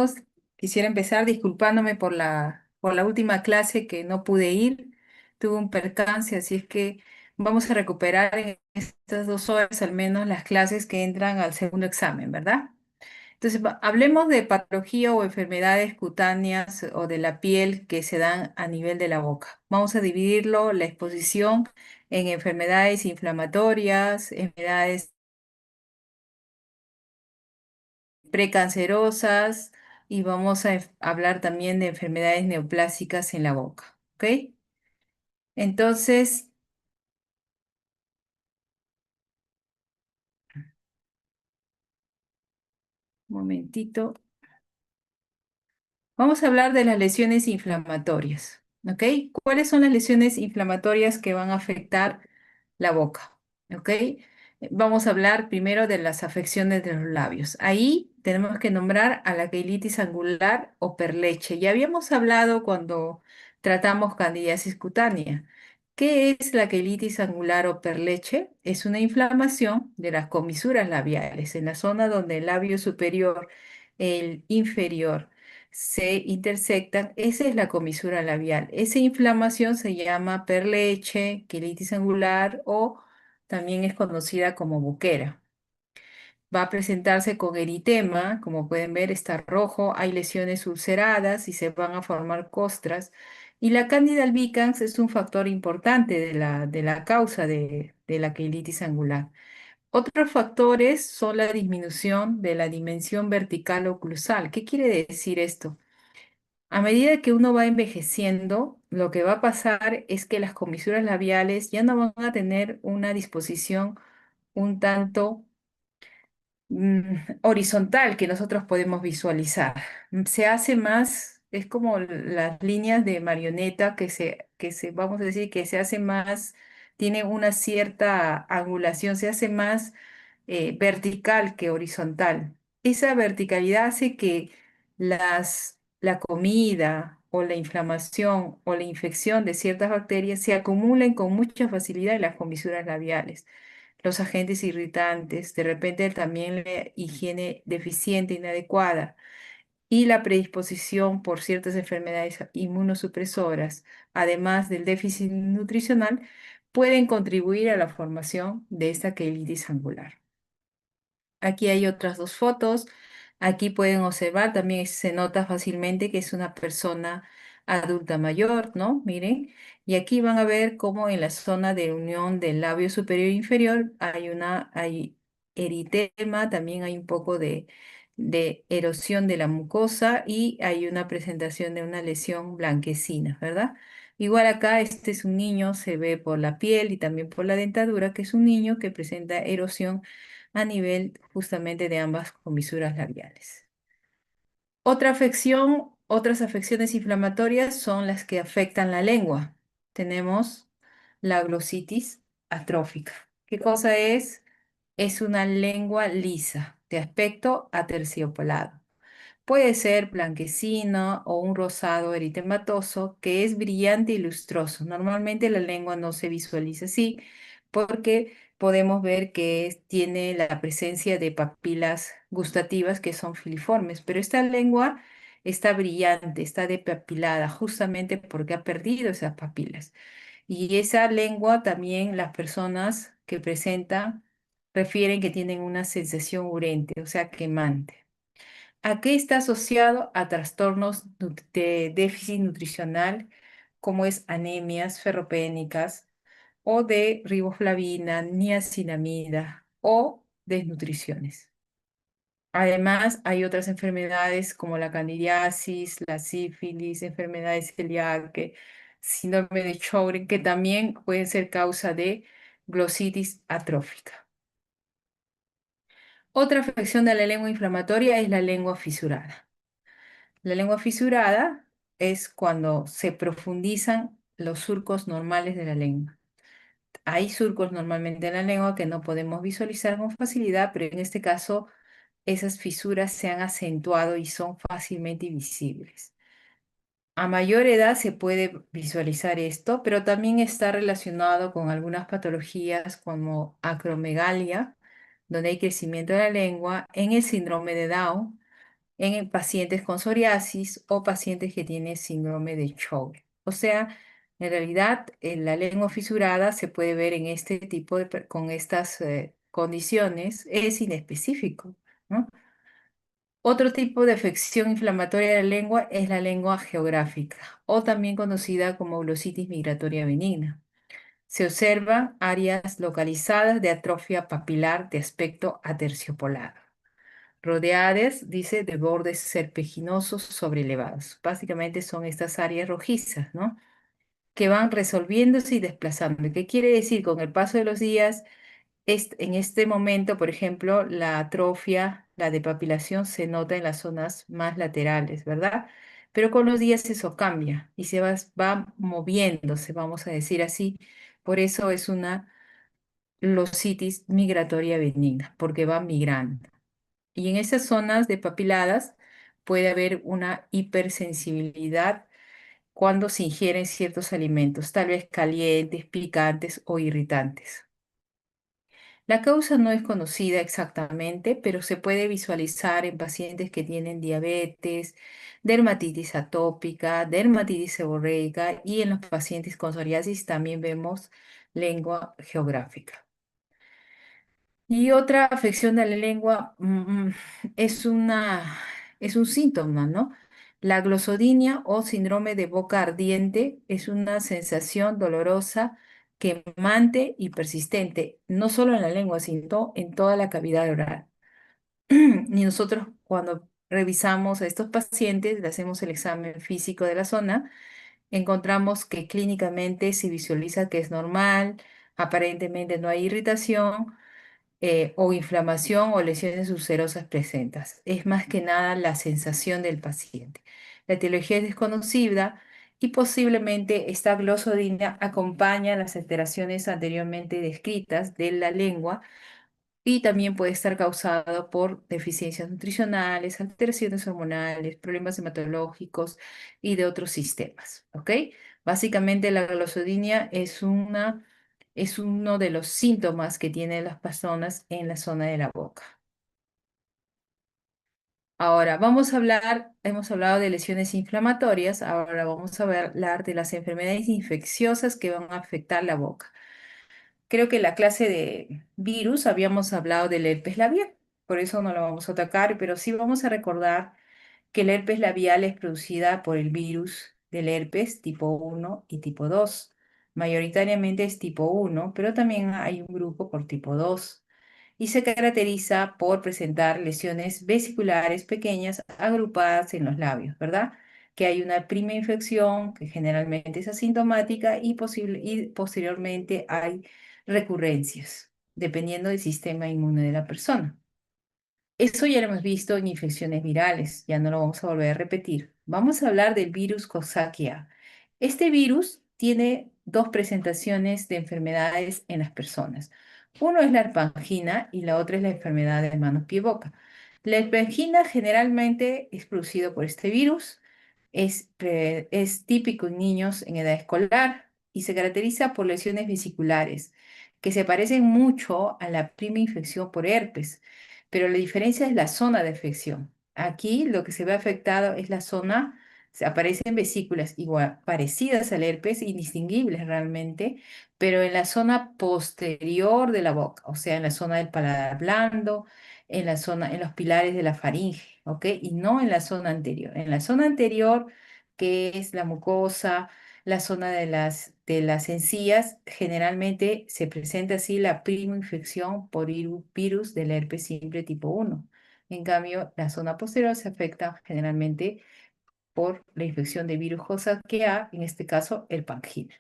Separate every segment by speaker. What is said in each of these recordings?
Speaker 1: todos. Quisiera empezar disculpándome por la última clase que no pude ir. Tuve un percance, así es que vamos a recuperar en estas 2 horas al menos las clases que entran al segundo examen, ¿verdad? Entonces, hablemos de patología o enfermedades cutáneas o de la piel que se dan a nivel de la boca. Vamos a dividirlo, la exposición, en enfermedades inflamatorias, enfermedades precancerosas y vamos a hablar también de enfermedades neoplásicas en la boca, ¿ok? Entonces, un momentito. Vamos a hablar de las lesiones inflamatorias, ¿ok? ¿Cuáles son las lesiones inflamatorias que van a afectar la boca? ¿Ok? Vamos a hablar primero de las afecciones de los labios. Ahí tenemos que nombrar a la queilitis angular o perleche. Ya habíamos hablado cuando tratamos candidiasis cutánea. ¿Qué es la queilitis angular o perleche? Es una inflamación de las comisuras labiales, en la zona donde el labio superior, el inferior, se intersectan. Esa es la comisura labial. Esa inflamación se llama perleche, quilitis angular o también es conocida como boquera. Va a presentarse con eritema, como pueden ver está rojo, hay lesiones ulceradas y se van a formar costras. Y la Candida albicans es un factor importante de la causa de la quilitis angular. Otros factores son la disminución de la dimensión vertical oclusal. ¿Qué quiere decir esto? A medida que uno va envejeciendo, lo que va a pasar es que las comisuras labiales ya no van a tener una disposición un tanto horizontal que nosotros podemos visualizar. Se hace más, es como las líneas de marioneta vamos a decir, que se hace más, tiene una cierta angulación, se hace más vertical que horizontal. Esa verticalidad hace que la comida o la inflamación o la infección de ciertas bacterias se acumulen con mucha facilidad en las comisuras labiales. Los agentes irritantes, de repente también la higiene deficiente, inadecuada y la predisposición por ciertas enfermedades inmunosupresoras, además del déficit nutricional, pueden contribuir a la formación de esta quelitis angular. Aquí hay otras dos fotos. Aquí pueden observar, también se nota fácilmente que es una persona adulta mayor, ¿no? Miren. Y aquí van a ver cómo en la zona de unión del labio superior e inferior hay eritema, también hay un poco de erosión de la mucosa y hay una presentación de una lesión blanquecina, ¿verdad? Igual acá este es un niño, se ve por la piel y también por la dentadura, que es un niño que presenta erosión a nivel justamente de ambas comisuras labiales. Otras afecciones inflamatorias son las que afectan la lengua. Tenemos la glositis atrófica. ¿Qué cosa es? Es una lengua lisa, de aspecto aterciopelado. Puede ser blanquecino o un rosado eritematoso que es brillante y lustroso. Normalmente la lengua no se visualiza así porque podemos ver que tiene la presencia de papilas gustativas que son filiformes, pero esta lengua está brillante, está depapilada justamente porque ha perdido esas papilas. Y esa lengua también las personas que presentan refieren que tienen una sensación urente, o sea, quemante. ¿A qué está asociado? A trastornos de déficit nutricional, como es anemias ferropénicas o de riboflavina, niacinamida o desnutriciones. Además, hay otras enfermedades como la candidiasis, la sífilis, enfermedades celíacas, síndrome de Sjögren, que también pueden ser causa de glositis atrófica. Otra afección de la lengua inflamatoria es la lengua fisurada. La lengua fisurada es cuando se profundizan los surcos normales de la lengua. Hay surcos normalmente en la lengua que no podemos visualizar con facilidad, pero en este caso esas fisuras se han acentuado y son fácilmente visibles. A mayor edad se puede visualizar esto, pero también está relacionado con algunas patologías como acromegalia, donde hay crecimiento de la lengua, en el síndrome de Down en pacientes con psoriasis o pacientes que tienen síndrome de Sjögren. O sea, en realidad, la lengua fisurada se puede ver en este tipo con estas condiciones, es inespecífico, ¿no? Otro tipo de afección inflamatoria de la lengua es la lengua geográfica, o también conocida como glositis migratoria benigna. Se observan áreas localizadas de atrofia papilar de aspecto aterciopolado, rodeadas, dice, de bordes serpeginosos sobrelevados. Básicamente son estas áreas rojizas, ¿no? Que van resolviéndose y desplazando. ¿Qué quiere decir? Con el paso de los días, en este momento, por ejemplo, la atrofia, la depapilación se nota en las zonas más laterales, ¿verdad? Pero con los días eso cambia y va moviéndose, vamos a decir así. Por eso es una lositis migratoria benigna, porque va migrando. Y en esas zonas de papiladas puede haber una hipersensibilidad cuando se ingieren ciertos alimentos, tal vez calientes, picantes o irritantes. La causa no es conocida exactamente, pero se puede visualizar en pacientes que tienen diabetes, dermatitis atópica, dermatitis seborreica y en los pacientes con psoriasis también vemos lengua geográfica. Y otra afección de la lengua es es un síntoma, ¿no? La glosodinia o síndrome de boca ardiente es una sensación dolorosa, quemante y persistente, no solo en la lengua, sino en toda la cavidad oral. Y nosotros cuando revisamos a estos pacientes, le hacemos el examen físico de la zona, encontramos que clínicamente se visualiza que es normal, aparentemente no hay irritación o inflamación o lesiones ulcerosas presentas. Es más que nada la sensación del paciente. La etiología es desconocida y posiblemente esta glosodina acompaña las alteraciones anteriormente descritas de la lengua y también puede estar causado por deficiencias nutricionales, alteraciones hormonales, problemas hematológicos y de otros sistemas, ¿ok? Básicamente la glosodinia es uno de los síntomas que tienen las personas en la zona de la boca. Ahora, hemos hablado de lesiones inflamatorias, ahora vamos a hablar de las enfermedades infecciosas que van a afectar la boca. Creo que en la clase de virus habíamos hablado del herpes labial, por eso no lo vamos a atacar, pero sí vamos a recordar que el herpes labial es producida por el virus del herpes tipo 1 y tipo 2. Mayoritariamente es tipo 1, pero también hay un grupo por tipo 2 y se caracteriza por presentar lesiones vesiculares pequeñas agrupadas en los labios, ¿verdad? Que hay una prima infección que generalmente es asintomática y posteriormente hay recurrencias, dependiendo del sistema inmune de la persona. Eso ya lo hemos visto en infecciones virales, ya no lo vamos a volver a repetir. Vamos a hablar del virus Coxsackie. Este virus tiene dos presentaciones de enfermedades en las personas. Uno es la herpangina y la otra es la enfermedad de manos, pie, boca. La herpangina generalmente es producido por este virus, es típico en niños en edad escolar y se caracteriza por lesiones vesiculares que se parecen mucho a la prima infección por herpes, pero la diferencia es la zona de afección. Aquí lo que se ve afectado es la zona, se aparecen vesículas igual, parecidas al herpes, indistinguibles realmente, pero en la zona posterior de la boca, o sea, en la zona del paladar blando, en la zona, en los pilares de la faringe, ¿ok? Y no en la zona anterior. En la zona anterior, que es la mucosa, la zona de las encías, generalmente se presenta así la infección por virus del herpes simple tipo 1. En cambio, la zona posterior se afecta generalmente por la infección de virus Coxsackie, en este caso el pangina.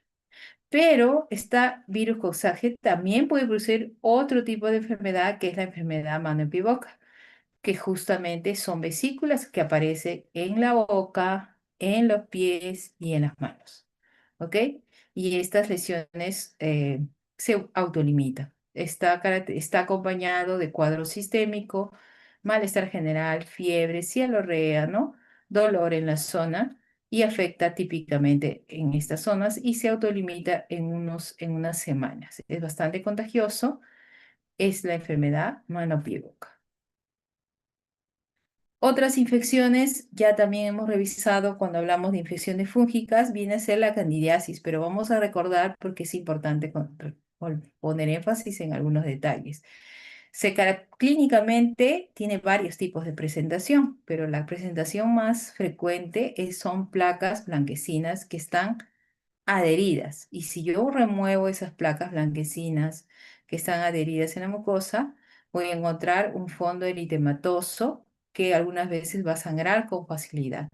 Speaker 1: Pero esta virus Coxsackie también puede producir otro tipo de enfermedad que es la enfermedad mano y boca, que justamente son vesículas que aparecen en la boca, en los pies y en las manos. ¿Ok? Y estas lesiones se autolimitan. Está acompañado de cuadro sistémico, malestar general, fiebre, cialorrea, ¿no? Dolor en la zona y afecta típicamente en estas zonas y se autolimita en unas semanas. Es bastante contagioso. Es la enfermedad mano-pie-boca. Otras infecciones, ya también hemos revisado cuando hablamos de infecciones fúngicas, viene a ser la candidiasis, pero vamos a recordar porque es importante poner énfasis en algunos detalles. Clínicamente tiene varios tipos de presentación, pero la presentación más frecuente son placas blanquecinas que están adheridas. Y si yo remuevo esas placas blanquecinas que están adheridas en la mucosa, voy a encontrar un fondo eritematoso que algunas veces va a sangrar con facilidad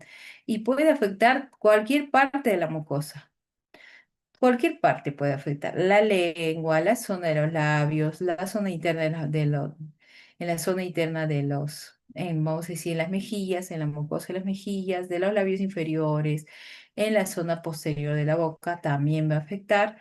Speaker 1: y puede afectar cualquier parte de la mucosa. Cualquier parte puede afectar. La lengua, la zona de los labios, la zona interna en la zona interna de vamos a decir, en las mejillas, en la mucosa de las mejillas, de los labios inferiores, en la zona posterior de la boca también va a afectar.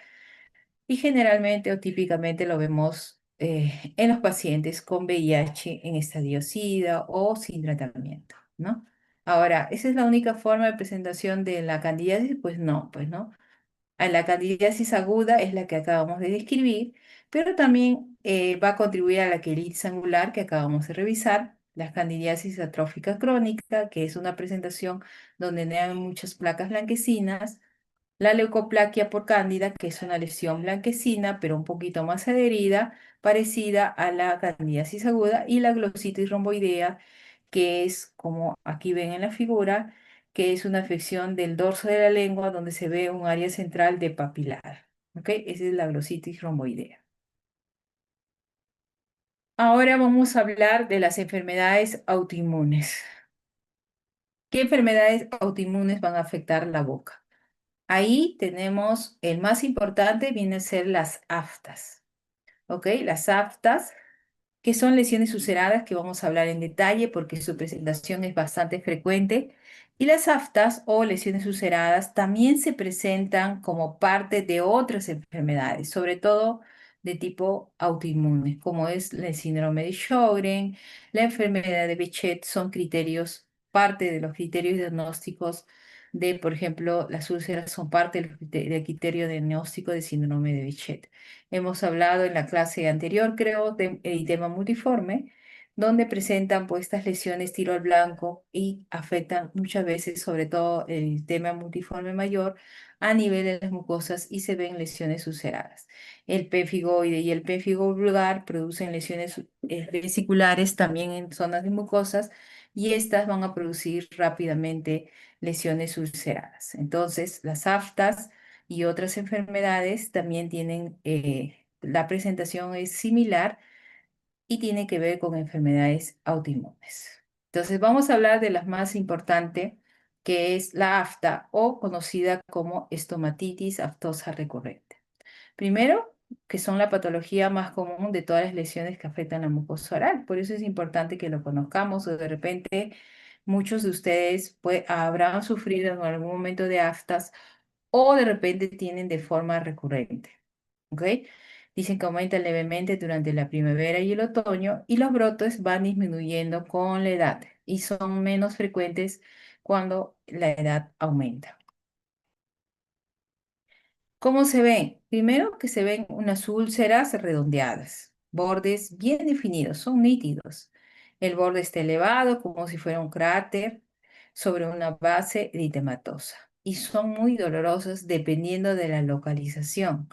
Speaker 1: Y generalmente o típicamente lo vemos en los pacientes con VIH en estadio SIDA o sin tratamiento, ¿no? Ahora, ¿esa es la única forma de presentación de la candidiasis? Pues no. La candidiasis aguda es la que acabamos de describir, pero también va a contribuir a la queritis angular que acabamos de revisar, la candidiasis atrófica crónica, que es una presentación donde no hay muchas placas blanquecinas, la leucoplaquia por cándida, que es una lesión blanquecina, pero un poquito más adherida, parecida a la candidiasis aguda, y la glositis romboidea, que es, como aquí ven en la figura, que es una afección del dorso de la lengua donde se ve un área central de papilar. ¿Ok? Esa es la glositis romboidea. Ahora vamos a hablar de las enfermedades autoinmunes. ¿Qué enfermedades autoinmunes van a afectar la boca? Ahí tenemos el más importante, viene a ser las aftas. ¿Ok? Las aftas, que son lesiones ulceradas, que vamos a hablar en detalle porque su presentación es bastante frecuente. Y las aftas o lesiones ulceradas también se presentan como parte de otras enfermedades, sobre todo de tipo autoinmune, como es el síndrome de Sjögren, la enfermedad de Behçet, son criterios, parte de los criterios diagnósticos de, por ejemplo, las úlceras son parte del criterio diagnóstico de síndrome de Behçet. Hemos hablado en la clase anterior, creo, de eritema multiforme, donde presentan pues estas lesiones tiro al blanco y afectan muchas veces, sobre todo el eritema multiforme mayor, a nivel de las mucosas y se ven lesiones ulceradas. El pemfigoide y el pemfigo vulgar producen lesiones vesiculares también en zonas de mucosas y estas van a producir rápidamente lesiones ulceradas. Entonces, las aftas y otras enfermedades también tienen, la presentación es similar y tiene que ver con enfermedades autoinmunes. Entonces vamos a hablar de la más importante, que es la afta o conocida como estomatitis aftosa recurrente. Primero, que son la patología más común de todas las lesiones que afectan la mucosa oral. Por eso es importante que lo conozcamos o de repente muchos de ustedes habrán sufrido en algún momento de aftas o de repente tienen de forma recurrente. ¿Ok? Dicen que aumenta levemente durante la primavera y el otoño y los brotes van disminuyendo con la edad y son menos frecuentes cuando la edad aumenta. ¿Cómo se ven? Primero que se ven unas úlceras redondeadas, bordes bien definidos, son nítidos. El borde está elevado como si fuera un cráter sobre una base eritematosa y son muy dolorosas dependiendo de la localización.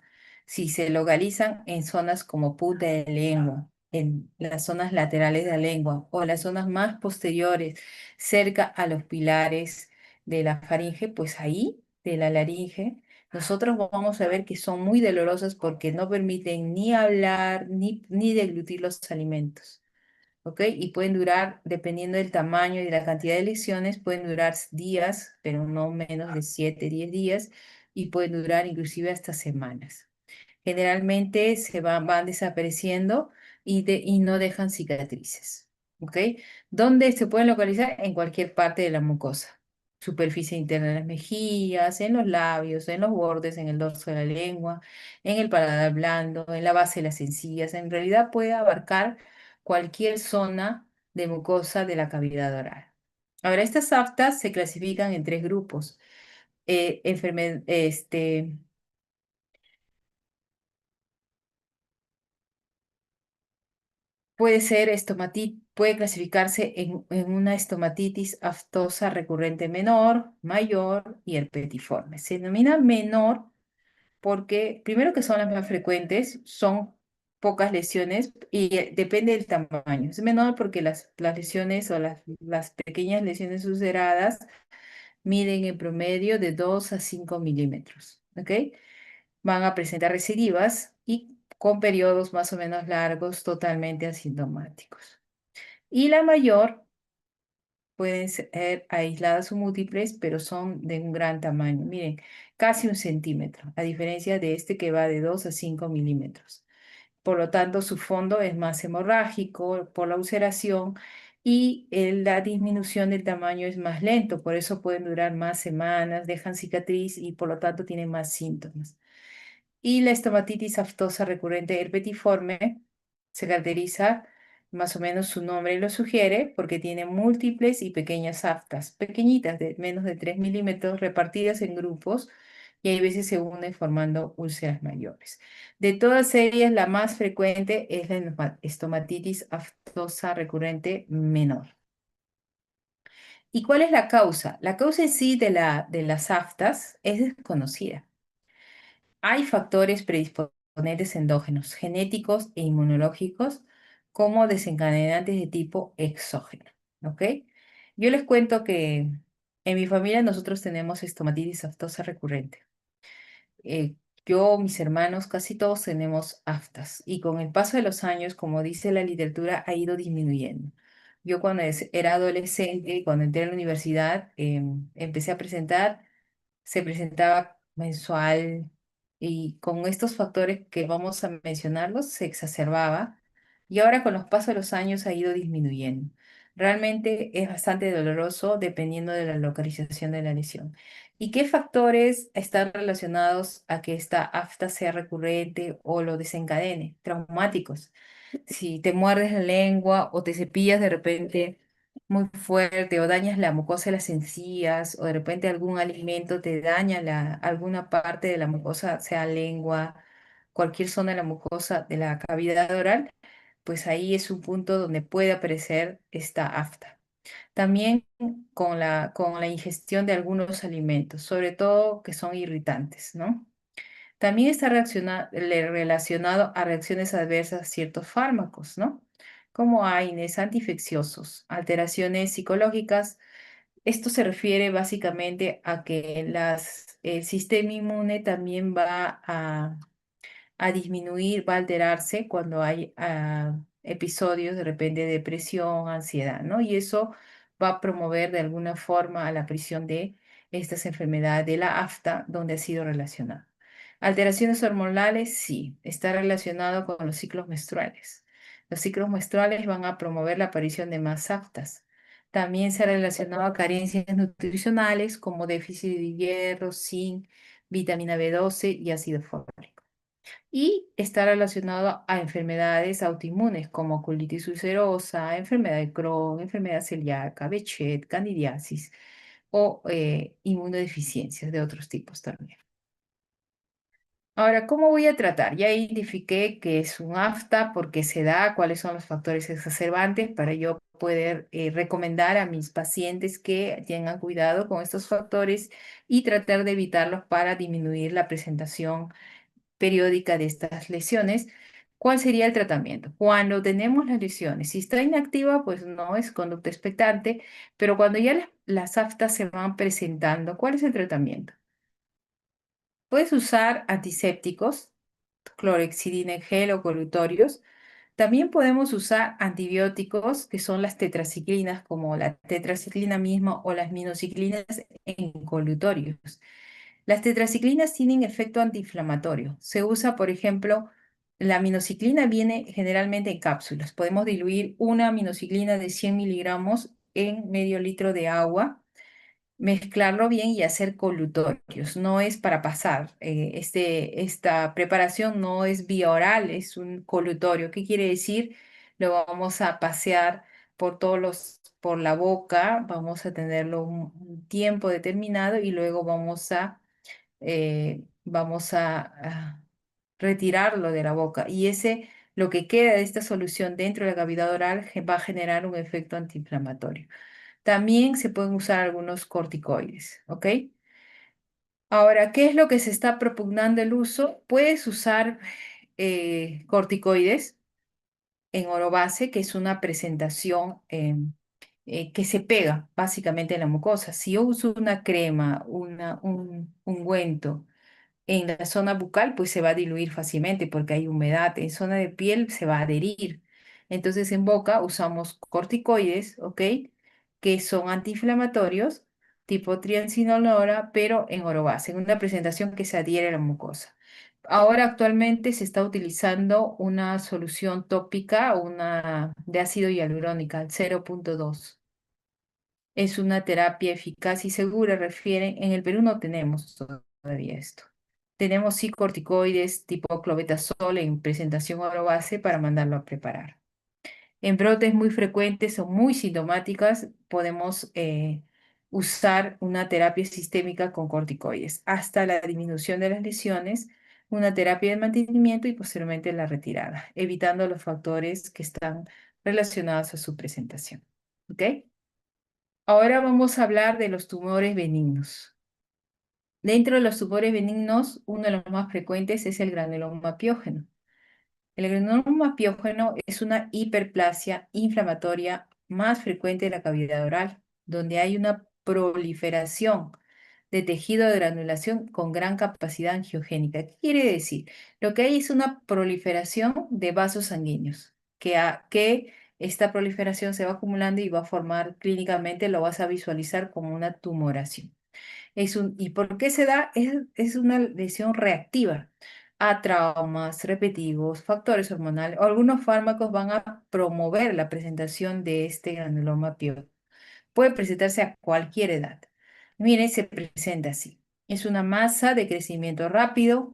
Speaker 1: Si se localizan en zonas como punta de lengua, en las zonas laterales de la lengua o las zonas más posteriores, cerca a los pilares de la faringe, pues ahí, de la laringe, nosotros vamos a ver que son muy dolorosas porque no permiten ni hablar ni deglutir los alimentos. ¿Ok? Y pueden durar, dependiendo del tamaño y de la cantidad de lesiones, pueden durar días, pero no menos de 7, 10 días, y pueden durar inclusive hasta semanas. Generalmente van desapareciendo y no dejan cicatrices. ¿Ok? ¿Dónde se pueden localizar? En cualquier parte de la mucosa. Superficie interna de las mejillas, en los labios, en los bordes, en el dorso de la lengua, en el paladar blando, en la base de las encías. En realidad puede abarcar cualquier zona de mucosa de la cavidad oral. Ahora, estas aftas se clasifican en tres grupos. Eh, enferme- este, Puede ser puede clasificarse en una estomatitis aftosa recurrente menor, mayor y herpetiforme. Se denomina menor porque, primero que son las más frecuentes, son pocas lesiones y depende del tamaño. Es menor porque las lesiones o las pequeñas lesiones ulceradas miden en promedio de 2 a 5 milímetros. ¿Ok? Van a presentar recidivas y con periodos más o menos largos, totalmente asintomáticos. Y la mayor pueden ser aisladas o múltiples, pero son de un gran tamaño. Miren, casi 1 centímetro, a diferencia de este que va de 2 a 5 milímetros. Por lo tanto, su fondo es más hemorrágico por la ulceración y la disminución del tamaño es más lento, por eso pueden durar más semanas, dejan cicatriz y por lo tanto tienen más síntomas. Y la estomatitis aftosa recurrente herpetiforme se caracteriza, más o menos su nombre lo sugiere, porque tiene múltiples y pequeñas aftas, pequeñitas de menos de 3 milímetros, repartidas en grupos y hay veces se unen formando úlceras mayores. De todas ellas, la más frecuente es la estomatitis aftosa recurrente menor. ¿Y cuál es la causa? La causa en sí de las aftas es desconocida. Hay factores predisponentes endógenos, genéticos e inmunológicos como desencadenantes de tipo exógeno. ¿Ok? Yo les cuento que en mi familia nosotros tenemos estomatitis aftosa recurrente. Eh, yo, mis hermanos, casi todos tenemos aftas y con el paso de los años, como dice la literatura, ha ido disminuyendo. Yo cuando era adolescente, cuando entré a la universidad, empecé a presentar se presentaba mensual y con estos factores que vamos a mencionarlos se exacerbaba y ahora con los pasos de los años ha ido disminuyendo. Realmente es bastante doloroso dependiendo de la localización de la lesión. ¿Y qué factores están relacionados a que esta afta sea recurrente o lo desencadene? Traumáticos. Si te muerdes la lengua o te cepillas de repente muy fuerte o dañas la mucosa de las encías o de repente algún alimento te daña alguna parte de la mucosa, sea lengua, cualquier zona de la mucosa de la cavidad oral, pues ahí es un punto donde puede aparecer esta afta. También con la ingestión de algunos alimentos, sobre todo que son irritantes, ¿no? También está relacionado a reacciones adversas a ciertos fármacos, ¿no? Como AINES, antiinfecciosos, alteraciones psicológicas. Esto se refiere básicamente a que el sistema inmune también va a disminuir, va a alterarse cuando hay episodios de repente de depresión, ansiedad, ¿no? Y eso va a promover de alguna forma a la aparición de estas enfermedades de la afta donde ha sido relacionado. Alteraciones hormonales, sí, está relacionado con los ciclos menstruales. Los ciclos menstruales van a promover la aparición de más aftas. También se ha relacionado a carencias nutricionales como déficit de hierro, zinc, vitamina B12 y ácido fólico y está relacionado a enfermedades autoinmunes como colitis ulcerosa, enfermedad de Crohn, enfermedad celíaca, Behçet, candidiasis o inmunodeficiencias de otros tipos también. Ahora, ¿cómo voy a tratar? Ya identifiqué que es un afta, por qué se da, cuáles son los factores exacerbantes para yo poder recomendar a mis pacientes que tengan cuidado con estos factores y tratar de evitarlos para disminuir la presentación periódica de estas lesiones. ¿Cuál sería el tratamiento? Cuando tenemos las lesiones, si está inactiva, pues no es conducta expectante, pero cuando ya las aftas se van presentando, ¿cuál es el tratamiento? Puedes usar antisépticos, clorhexidina en gel o colutorios. También podemos usar antibióticos, que son las tetraciclinas, como la tetraciclina misma o las minociclinas en colutorios. Las tetraciclinas tienen efecto antiinflamatorio. Se usa, por ejemplo, la aminociclina viene generalmente en cápsulas. Podemos diluir una aminociclina de 100 miligramos en medio litro de agua, mezclarlo bien y hacer colutorios. No es para pasar. Esta preparación no es vía oral, es un colutorio. ¿Qué quiere decir? Lo vamos a pasear por la boca, vamos a tenerlo un tiempo determinado y luego vamos a retirarlo de la boca. Y ese lo que queda de esta solución dentro de la cavidad oral va a generar un efecto antiinflamatorio. También se pueden usar algunos corticoides, ¿ok? Ahora, ¿qué es lo que se está propugnando el uso? Puedes usar corticoides en oro base, que es una presentación que se pega básicamente en la mucosa. Si yo uso una crema, un ungüento, en la zona bucal, pues se va a diluir fácilmente porque hay humedad. En zona de piel se va a adherir. Entonces, en boca usamos corticoides, ¿ok? Que son antiinflamatorios, tipo triamcinolona, pero en oro base, en una presentación que se adhiere a la mucosa. Ahora actualmente se está utilizando una solución tópica, una de ácido hialurónica, el 0,2. Es una terapia eficaz y segura, refieren. En el Perú no tenemos todavía esto. Tenemos sí corticoides tipo clobetasol en presentación oro base para mandarlo a preparar. En brotes muy frecuentes o muy sintomáticas podemos usar una terapia sistémica con corticoides hasta la disminución de las lesiones, una terapia de mantenimiento y posteriormente la retirada, evitando los factores que están relacionados a su presentación. ¿Ok? Ahora vamos a hablar de los tumores benignos. Dentro de los tumores benignos, uno de los más frecuentes es el granuloma piógeno. El granuloma piógeno es una hiperplasia inflamatoria más frecuente de la cavidad oral, donde hay una proliferación de tejido de granulación con gran capacidad angiogénica. ¿Qué quiere decir? Lo que hay es una proliferación de vasos sanguíneos, que esta proliferación se va acumulando y va a formar clínicamente, lo vas a visualizar como una tumoración. ¿Y por qué se da? Es una lesión reactiva a traumas repetitivos, factores hormonales o algunos fármacos van a promover la presentación de este granuloma piógeno. Puede presentarse a cualquier edad. Mire, se presenta así. Es una masa de crecimiento rápido,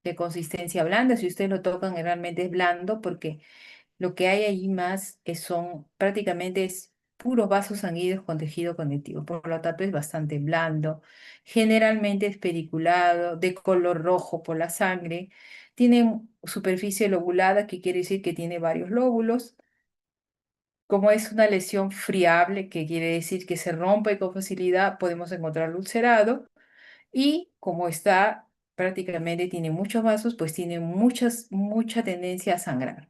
Speaker 1: de consistencia blanda. Si ustedes lo tocan, realmente es blando porque lo que hay allí más son prácticamente puros vasos sanguíneos con tejido conectivo, por lo tanto es bastante blando, generalmente es pediculado, de color rojo por la sangre, tiene superficie lobulada, que quiere decir que tiene varios lóbulos. Como es una lesión friable, que quiere decir que se rompe con facilidad, podemos encontrarlo ulcerado. Y como está prácticamente tiene muchos vasos, pues tiene mucha tendencia a sangrar,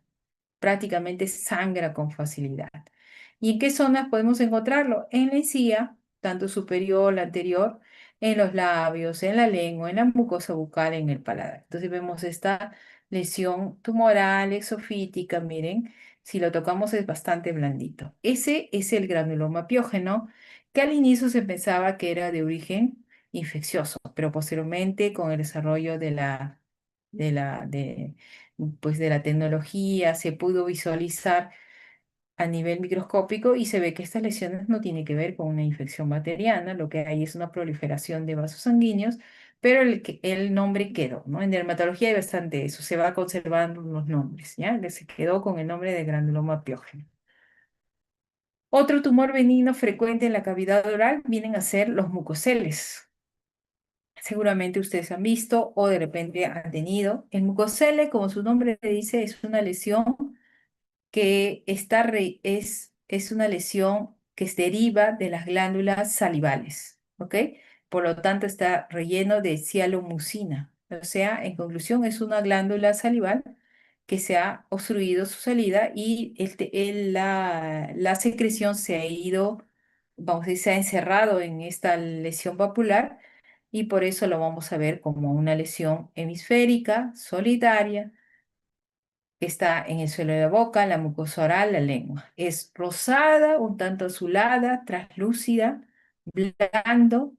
Speaker 1: prácticamente sangra con facilidad. ¿Y en qué zonas podemos encontrarlo? En la encía, tanto superior, la anterior, en los labios, en la lengua, en la mucosa bucal, en el paladar. Entonces vemos esta lesión tumoral, exofítica, miren, si lo tocamos es bastante blandito. Ese es el granuloma piógeno, que al inicio se pensaba que era de origen infeccioso, pero posteriormente con el desarrollo de la, de, de la tecnología, se pudo visualizar a nivel microscópico y se ve que estas lesiones no tienen que ver con una infección bacteriana, lo que hay es una proliferación de vasos sanguíneos, pero el nombre quedó, ¿no? En dermatología hay bastante eso, se va conservando los nombres, ¿ya? Que se quedó con el nombre de granuloma piógeno. Otro tumor benigno frecuente en la cavidad oral vienen a ser los mucoceles. Seguramente ustedes han visto o de repente han tenido. El mucocele, como su nombre le dice, es una lesión que es una lesión que se deriva de las glándulas salivales, ¿ok? Por lo tanto, está relleno de cialomucina. O sea, en conclusión, es una glándula salival que se ha obstruido su salida y la secreción se ha ido, vamos a decir, se ha encerrado en esta lesión papular y por eso lo vamos a ver como una lesión hemisférica, solitaria, que está en el suelo de la boca, la mucosa oral, la lengua. Es rosada, un tanto azulada, translúcida, blando,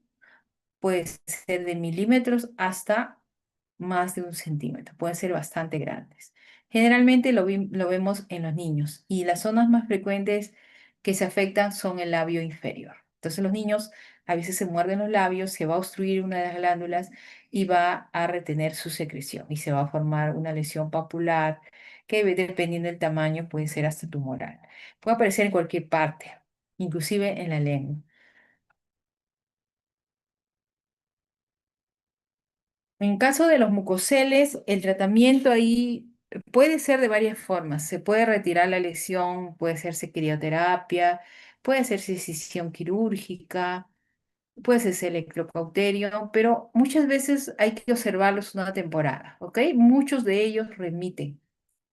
Speaker 1: puede ser de milímetros hasta más de 1 centímetro, pueden ser bastante grandes. Generalmente lo vemos en los niños y las zonas más frecuentes que se afectan son el labio inferior. Entonces los niños a veces se muerden los labios, se va a obstruir una de las glándulas y va a retener su secreción y se va a formar una lesión papular que dependiendo del tamaño puede ser hasta tumoral. Puede aparecer en cualquier parte, inclusive en la lengua. En caso de los mucoceles, el tratamiento ahí Puede ser de varias formas. Se puede retirar la lesión, puede hacerse crioterapia, puede hacerse decisión quirúrgica, puede hacerse electrocauterio, pero muchas veces hay que observarlos una temporada, ¿ok? Muchos de ellos remiten.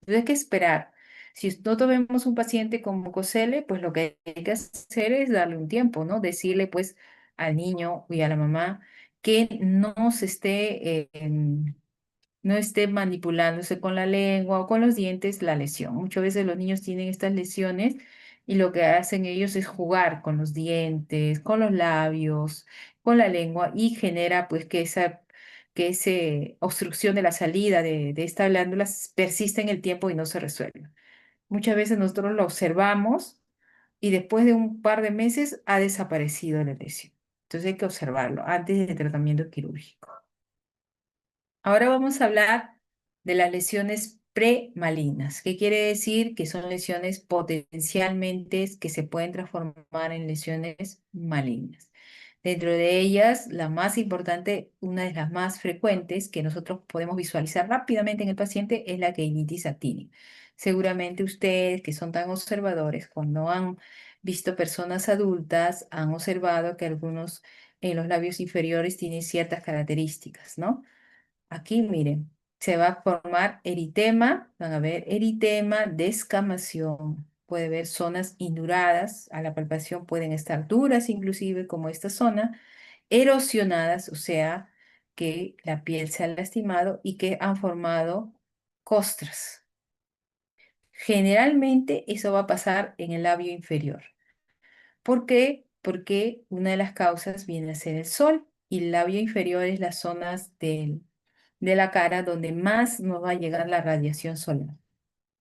Speaker 1: Entonces hay que esperar. Si nosotros vemos un paciente con mucosele, pues lo que hay que hacer es darle un tiempo, ¿no? Decirle pues al niño y a la mamá que no se esté no esté manipulándose con la lengua o con los dientes la lesión. Muchas veces los niños tienen estas lesiones y lo que hacen ellos es jugar con los dientes, con los labios, con la lengua y genera pues que ese obstrucción de la salida de esta glándula persista en el tiempo y no se resuelve. Muchas veces nosotros lo observamos y después de un par de meses ha desaparecido la lesión. Entonces hay que observarlo antes del tratamiento quirúrgico. Ahora vamos a hablar de las lesiones premalignas. ¿Qué quiere decir? Que son lesiones potencialmente que se pueden transformar en lesiones malignas. Dentro de ellas, la más importante, una de las más frecuentes que nosotros podemos visualizar rápidamente en el paciente es la queinitis actínica. Seguramente ustedes, que son tan observadores, cuando han visto personas adultas, han observado que algunos en los labios inferiores tienen ciertas características, ¿no? Aquí, miren, se va a formar eritema, van a ver eritema, descamación, puede ver zonas induradas, a la palpación pueden estar duras inclusive como esta zona, erosionadas, o sea, que la piel se ha lastimado y que han formado costras. Generalmente eso va a pasar en el labio inferior. ¿Por qué? Porque una de las causas viene a ser el sol y el labio inferior es las zonas de la cara donde más nos va a llegar la radiación solar.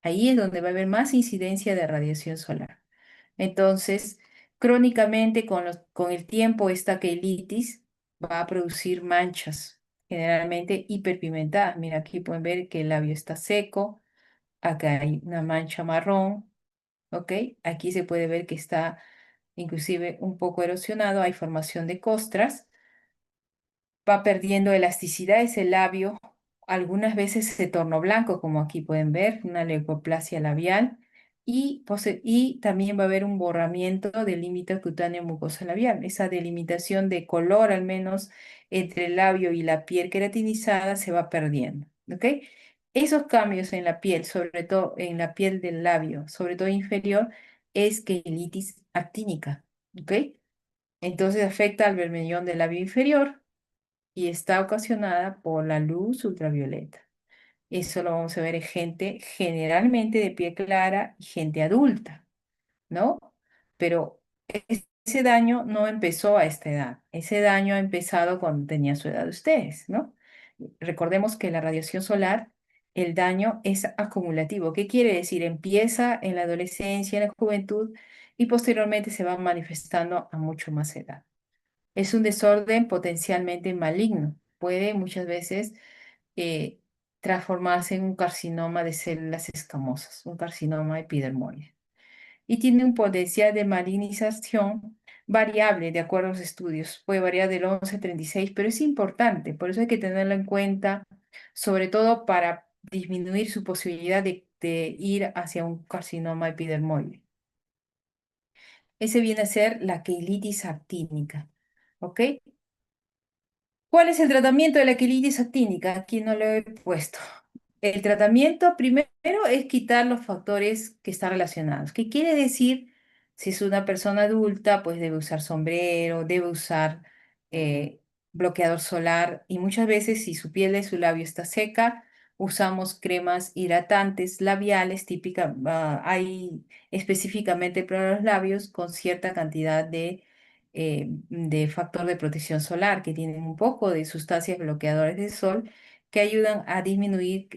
Speaker 1: Ahí es donde va a haber más incidencia de radiación solar. Entonces, crónicamente con el tiempo esta quelitis va a producir manchas, generalmente hiperpigmentadas. Mira, aquí pueden ver que el labio está seco, acá hay una mancha marrón, ¿ok? Aquí se puede ver que está inclusive un poco erosionado, hay formación de costras, va perdiendo elasticidad ese labio, algunas veces se tornó blanco, como aquí pueden ver, una leucoplasia labial, y también va a haber un borramiento del límite cutáneo mucosa labial, esa delimitación de color al menos entre el labio y la piel queratinizada se va perdiendo, ¿ok? Esos cambios en la piel, sobre todo en la piel del labio, sobre todo inferior, es queinitis actínica, ¿ok? Entonces afecta al bermellón del labio inferior y está ocasionada por la luz ultravioleta. Eso lo vamos a ver en gente generalmente de piel clara y gente adulta, ¿no? Pero ese daño no empezó a esta edad. Ese daño ha empezado cuando tenía su edad ustedes, ¿no? Recordemos que la radiación solar, el daño es acumulativo. ¿Qué quiere decir? Empieza en la adolescencia, en la juventud y posteriormente se va manifestando a mucho más edad. Es un desorden potencialmente maligno. Puede muchas veces eh, transformarse en un carcinoma de células escamosas, un carcinoma epidermoide. Y tiene un potencial de malignización variable de acuerdo a los estudios. Puede variar del 11 al 36, pero es importante, por eso hay que tenerlo en cuenta, sobre todo para disminuir su posibilidad de ir hacia un carcinoma epidermoide. Ese viene a ser la queilitis actínica. ¿Ok? ¿Cuál es el tratamiento de la quilitis actínica? Aquí no lo he puesto. El tratamiento primero es quitar los factores que están relacionados. ¿Qué quiere decir? Si es una persona adulta, pues debe usar sombrero, debe usar eh, bloqueador solar y muchas veces si su piel de su labio está seca, usamos cremas hidratantes labiales típicas. Hay específicamente para los labios con cierta cantidad de factor de protección solar que tienen un poco de sustancias bloqueadoras del sol que ayudan a disminuir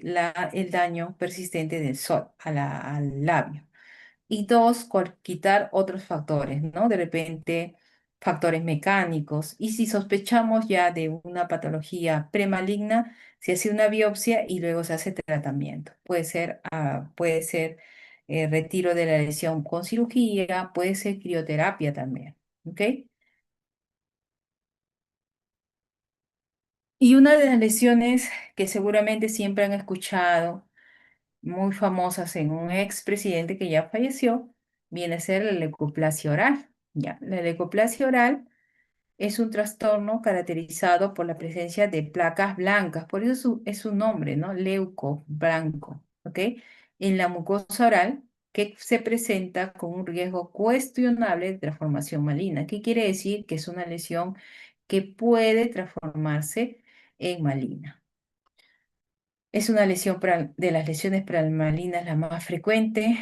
Speaker 1: el daño persistente del sol al labio. Y dos, quitar otros factores, ¿no? De repente, factores mecánicos. Y si sospechamos ya de una patología premaligna, se hace una biopsia y luego se hace tratamiento. Puede ser retiro de la lesión con cirugía, puede ser crioterapia también, ¿ok? Y una de las lesiones que seguramente siempre han escuchado muy famosas en un expresidente que ya falleció, viene a ser la leucoplasia oral. Ya, la leucoplasia oral es un trastorno caracterizado por la presencia de placas blancas, por eso es su nombre, ¿no? Leuco, blanco, ¿ok? En la mucosa oral, que se presenta con un riesgo cuestionable de transformación maligna. ¿Qué quiere decir? Que es una lesión que puede transformarse en maligna. Es una lesión de las lesiones premalignas la más frecuente.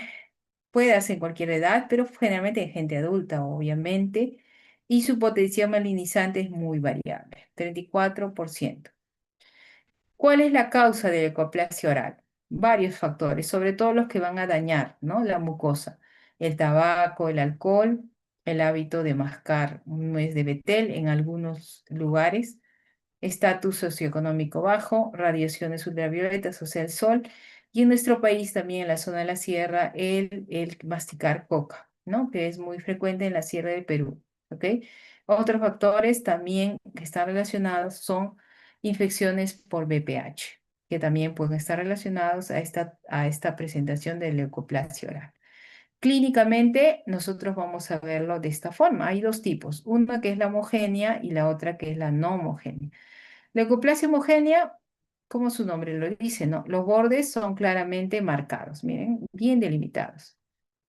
Speaker 1: Puede darse en cualquier edad, pero generalmente en gente adulta, obviamente. Y su potencial malignizante es muy variable, 34%. ¿Cuál es la causa de la leucoplasia oral? Varios factores, sobre todo los que van a dañar, ¿no? La mucosa. El tabaco, el alcohol, el hábito de mascar nuez de betel en algunos lugares, estatus socioeconómico bajo, radiaciones ultravioletas, o sea, el sol, y en nuestro país también en la zona de la sierra, el masticar coca, ¿no? Que es muy frecuente en la sierra de Perú, ¿ok? Otros factores también que están relacionados son infecciones por VPH, que también pueden estar relacionados a esta presentación de leucoplasia oral. Clínicamente, nosotros vamos a verlo de esta forma. Hay dos tipos, una que es la homogénea y la otra que es la no homogénea. La leucoplasia homogénea, como su nombre lo dice, ¿no? Los bordes son claramente marcados, miren, bien delimitados.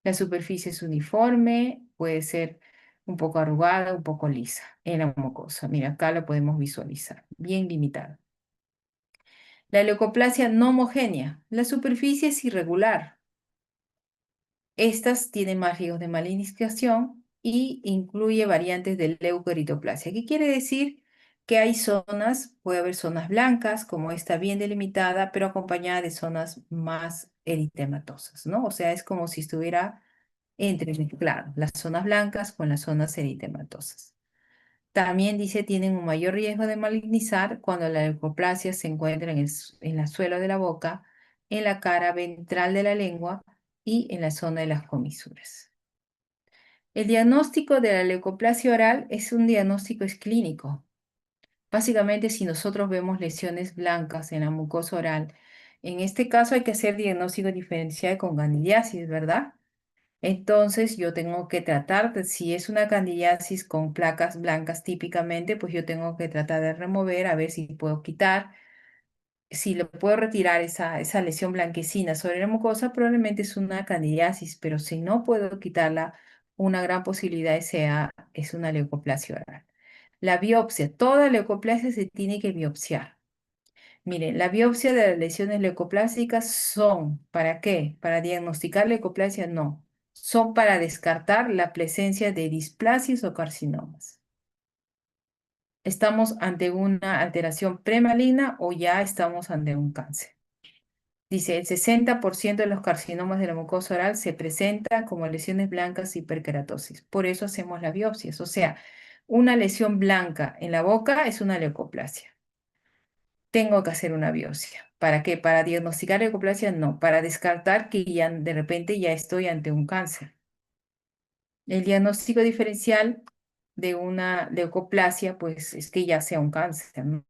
Speaker 1: La superficie es uniforme, puede ser un poco arrugada, un poco lisa en la mucosa. Mira, acá lo podemos visualizar, bien limitado. La leucoplasia no homogénea, la superficie es irregular. Estas tienen más riesgos de malignificación y incluye variantes de leucoeritoplasia. ¿Qué quiere decir? Que hay zonas, puede haber zonas blancas, como esta bien delimitada, pero acompañada de zonas más eritematosas, ¿no? O sea, es como si estuviera entremezclado las zonas blancas con las zonas eritematosas. También dice tienen un mayor riesgo de malignizar cuando la leucoplasia se encuentra en la suela de la boca, en la cara ventral de la lengua y en la zona de las comisuras. El diagnóstico de la leucoplasia oral es un diagnóstico es clínico. Básicamente, si nosotros vemos lesiones blancas en la mucosa oral, en este caso hay que hacer diagnóstico diferencial con candidiasis, ¿verdad? Entonces yo tengo que tratar, si es una candidiasis con placas blancas típicamente, pues yo tengo que tratar de remover a ver si puedo quitar. Si le puedo retirar esa lesión blanquecina sobre la mucosa, probablemente es una candidiasis, pero si no puedo quitarla, una gran posibilidad es una leucoplasia oral. La biopsia, toda leucoplasia se tiene que biopsiar. Miren, la biopsia de las lesiones leucoplásicas son, ¿para qué? ¿Para diagnosticar leucoplasia? No. Son para descartar la presencia de displasias o carcinomas. ¿Estamos ante una alteración premaligna o ya estamos ante un cáncer? Dice, el 60% de los carcinomas de la mucosa oral se presentan como lesiones blancas hiperkeratosis. Por eso hacemos las biopsias. O sea, una lesión blanca en la boca es una leucoplasia. Tengo que hacer una biopsia. ¿Para qué? ¿Para diagnosticar leucoplasia? No, para descartar que ya de repente ya estoy ante un cáncer. El diagnóstico diferencial de una leucoplasia, pues es que ya sea un cáncer, ¿no?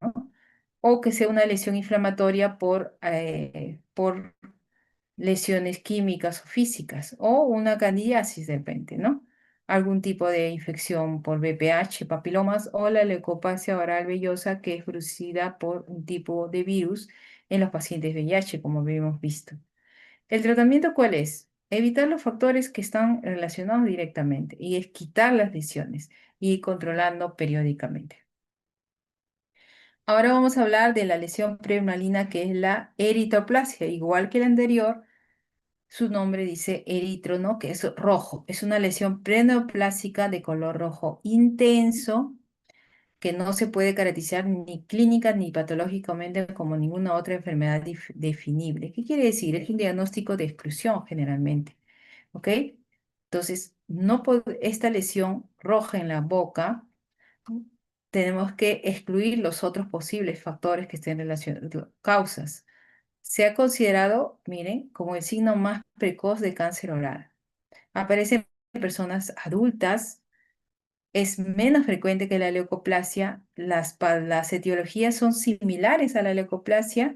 Speaker 1: O que sea una lesión inflamatoria por lesiones químicas o físicas, o una candidiasis de repente, ¿no? Algún tipo de infección por VPH, papilomas, o la leucoplasia oral vellosa, que es producida por un tipo de virus en los pacientes VIH, como habíamos visto. ¿El tratamiento cuál es? Evitar los factores que están relacionados directamente y es quitar las lesiones y ir controlando periódicamente. Ahora vamos a hablar de la lesión premalina que es la eritroplasia. Igual que la anterior, su nombre dice eritro, ¿no? Que es rojo. Es una lesión preneoplásica de color rojo intenso que no se puede caracterizar ni clínica ni patológicamente como ninguna otra enfermedad definible. ¿Qué quiere decir? Es un diagnóstico de exclusión generalmente, ¿ok? Entonces, esta lesión roja en la boca, tenemos que excluir los otros posibles factores que estén relacionados, causas. Se ha considerado, miren, como el signo más precoz de cáncer oral. Aparece en personas adultas, es menos frecuente que la leucoplasia. Las etiologías son similares a la leucoplasia.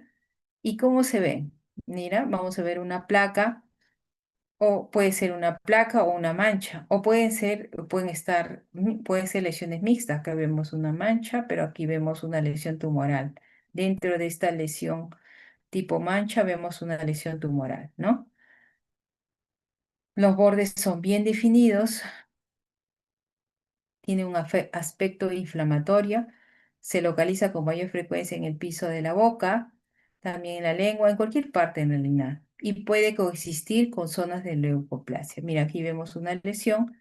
Speaker 1: ¿Y cómo se ven? Mira, vamos a ver una placa, o puede ser una placa o una mancha, o pueden ser lesiones mixtas. Acá vemos una mancha, pero aquí vemos una lesión tumoral. Dentro de esta lesión tipo mancha vemos una lesión tumoral, ¿no? Los bordes son bien definidos, tiene un aspecto inflamatorio, se localiza con mayor frecuencia en el piso de la boca, también en la lengua, en cualquier parte en realidad, y puede coexistir con zonas de leucoplasia. Mira, aquí vemos una lesión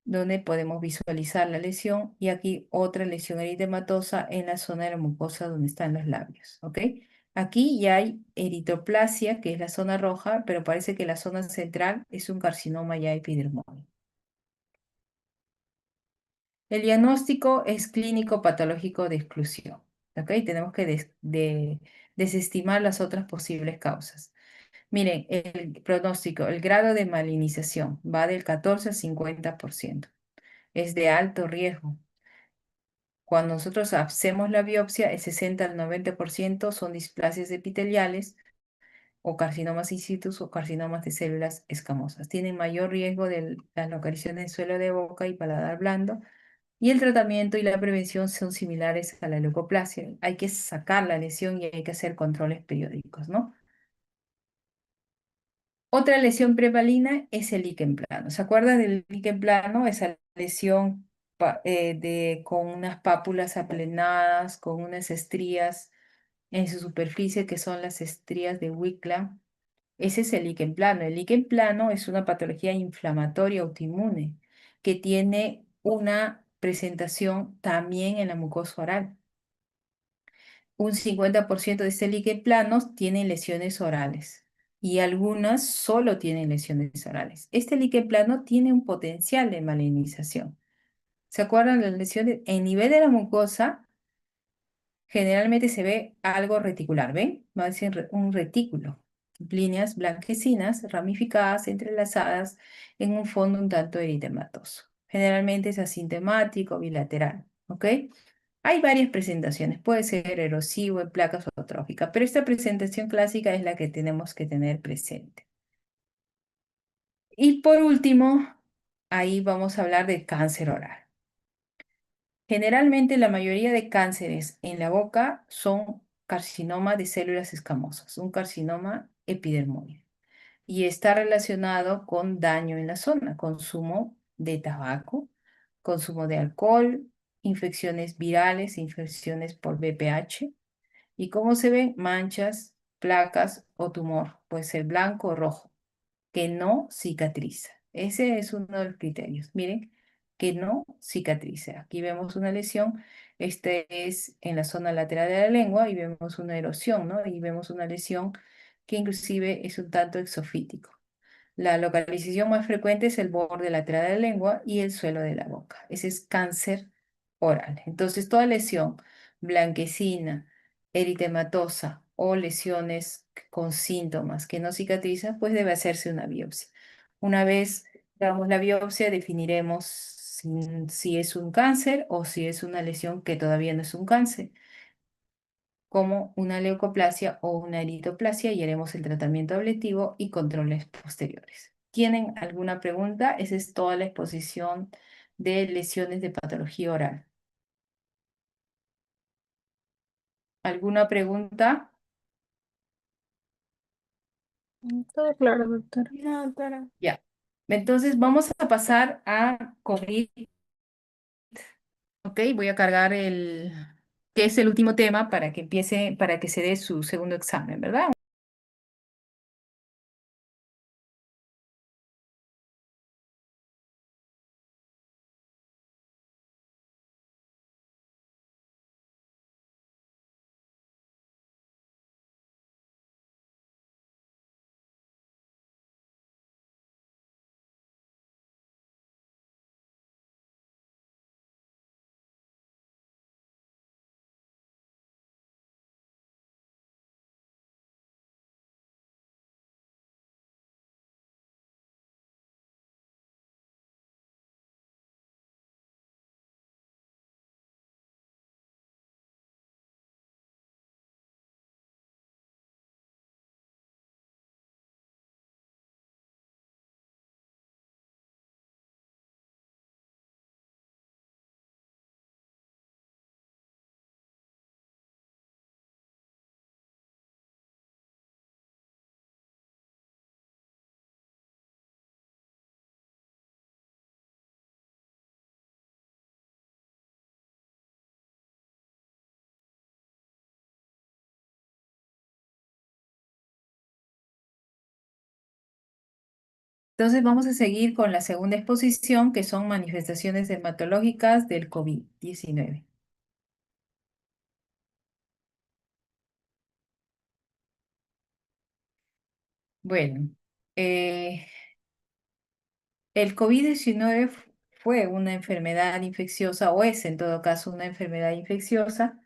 Speaker 1: donde podemos visualizar la lesión y aquí otra lesión eritematosa en la zona de la mucosa donde están los labios, ¿ok? Aquí ya hay eritroplasia, que es la zona roja, pero parece que la zona central es un carcinoma ya epidermoide. El diagnóstico es clínico patológico de exclusión. ¿Ok? Tenemos que desestimar las otras posibles causas. Miren, el pronóstico, el grado de malignización va del 14 al 50%. Es de alto riesgo. Cuando nosotros hacemos la biopsia, el 60 al 90% son displasias epiteliales o carcinomas in situ o carcinomas de células escamosas. Tienen mayor riesgo de las localizaciones del suelo de boca y paladar blando. Y el tratamiento y la prevención son similares a la leucoplasia. Hay que sacar la lesión y hay que hacer controles periódicos, ¿no? Otra lesión prevalina es el líquen plano. ¿Se acuerdan del líquen plano? Esa lesión con unas pápulas aplanadas, con unas estrías en su superficie que son las estrías de Wickland. Ese es el líquen plano. El líquen plano es una patología inflamatoria autoinmune que tiene una presentación también en la mucosa oral. Un 50% de este líquen plano tiene lesiones orales y algunas solo tienen lesiones orales. Este líquen plano tiene un potencial de malignización. ¿Se acuerdan de las lesiones? En nivel de la mucosa, generalmente se ve algo reticular, ¿ven? Va a ser un retículo. Líneas blanquecinas ramificadas, entrelazadas en un fondo un tanto eritematoso. Generalmente es asintomático, bilateral, ¿ok? Hay varias presentaciones, puede ser erosivo en placas o atrófica, pero esta presentación clásica es la que tenemos que tener presente. Y por último, ahí vamos a hablar de cáncer oral. Generalmente la mayoría de cánceres en la boca son carcinoma de células escamosas, un carcinoma epidermoide, y está relacionado con daño en la zona, consumo de tabaco, consumo de alcohol, infecciones virales, infecciones por VPH. ¿Y cómo se ven? Manchas, placas o tumor, puede ser blanco o rojo, que no cicatriza. Ese es uno de los criterios. Miren, que no cicatriza. Aquí vemos una lesión, este es en la zona lateral de la lengua y vemos una erosión, ¿no? Y vemos una lesión que inclusive es un tanto exofítico. La localización más frecuente es el borde lateral de la lengua y el suelo de la boca. Ese es cáncer oral. Entonces, toda lesión blanquecina, eritematosa o lesiones con síntomas que no cicatrizan, pues debe hacerse una biopsia. Una vez hagamos la biopsia, definiremos si es un cáncer o si es una lesión que todavía no es un cáncer, como una leucoplasia o una eritoplasia, y haremos el tratamiento ablativo y controles posteriores. ¿Tienen alguna pregunta? Esa es toda la exposición de lesiones de patología oral. ¿Alguna pregunta?
Speaker 2: Todo claro, doctora. No, doctora.
Speaker 1: Ya. Entonces vamos a pasar a COVID, ¿ok? Voy a cargar que es el último tema para que empiece, para que se dé su segundo examen, ¿verdad? Entonces vamos a seguir con la segunda exposición, que son manifestaciones dermatológicas del COVID-19. Bueno, eh, el COVID-19 fue una enfermedad infecciosa, o es en todo caso una enfermedad infecciosa,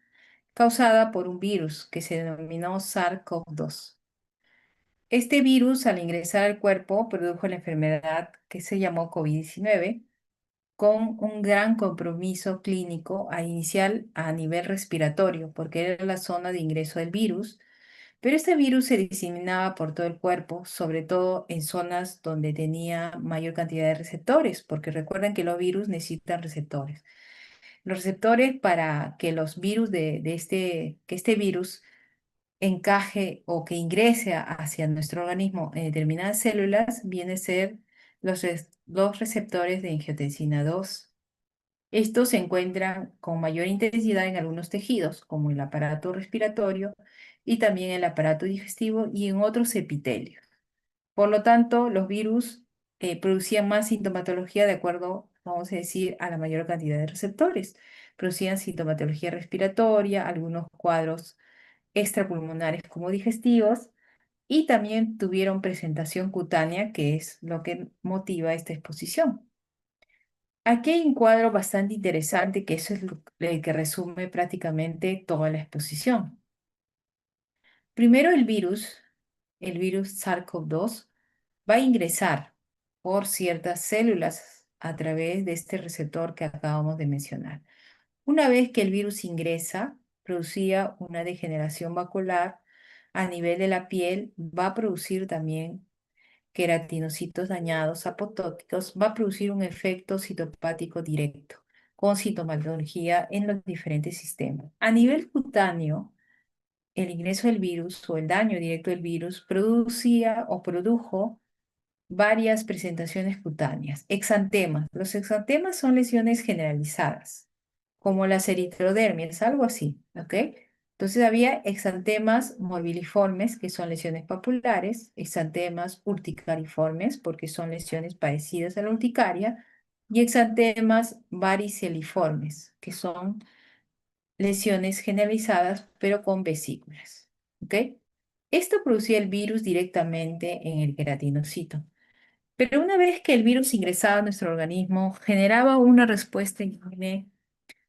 Speaker 1: causada por un virus que se denominó SARS-CoV-2. Este virus, al ingresar al cuerpo, produjo la enfermedad que se llamó COVID-19, con un gran compromiso clínico inicial a nivel respiratorio, porque era la zona de ingreso del virus, pero este virus se diseminaba por todo el cuerpo, sobre todo en zonas donde tenía mayor cantidad de receptores, porque recuerden que los virus necesitan receptores. Los receptores para que los virus que este virus encaje o que ingrese hacia nuestro organismo en determinadas células, viene a ser los receptores de angiotensina 2. Estos se encuentran con mayor intensidad en algunos tejidos, como el aparato respiratorio y también el aparato digestivo y en otros epitelios. Por lo tanto, los virus producían más sintomatología de acuerdo, vamos a decir, a la mayor cantidad de receptores. Producían sintomatología respiratoria, algunos cuadros extrapulmonares como digestivos y también tuvieron presentación cutánea, que es lo que motiva esta exposición. Aquí hay un cuadro bastante interesante que eso es el que resume prácticamente toda la exposición. Primero el virus SARS-CoV-2, va a ingresar por ciertas células a través de este receptor que acabamos de mencionar. Una vez que el virus ingresa, producía una degeneración vacular a nivel de la piel, va a producir también queratinocitos dañados apotóticos, va a producir un efecto citopático directo con sintomatología en los diferentes sistemas. A nivel cutáneo, el ingreso del virus o el daño directo del virus producía o produjo varias presentaciones cutáneas. Exantemas. Los exantemas son lesiones generalizadas, como las eritrodermias, algo así, ¿ok? Entonces había exantemas morbiliformes, que son lesiones papulares, exantemas urticariformes, porque son lesiones parecidas a la urticaria, y exantemas variceliformes, que son lesiones generalizadas, pero con vesículas, ¿ok? Esto producía el virus directamente en el queratinocito. Pero una vez que el virus ingresaba a nuestro organismo, generaba una respuesta inmune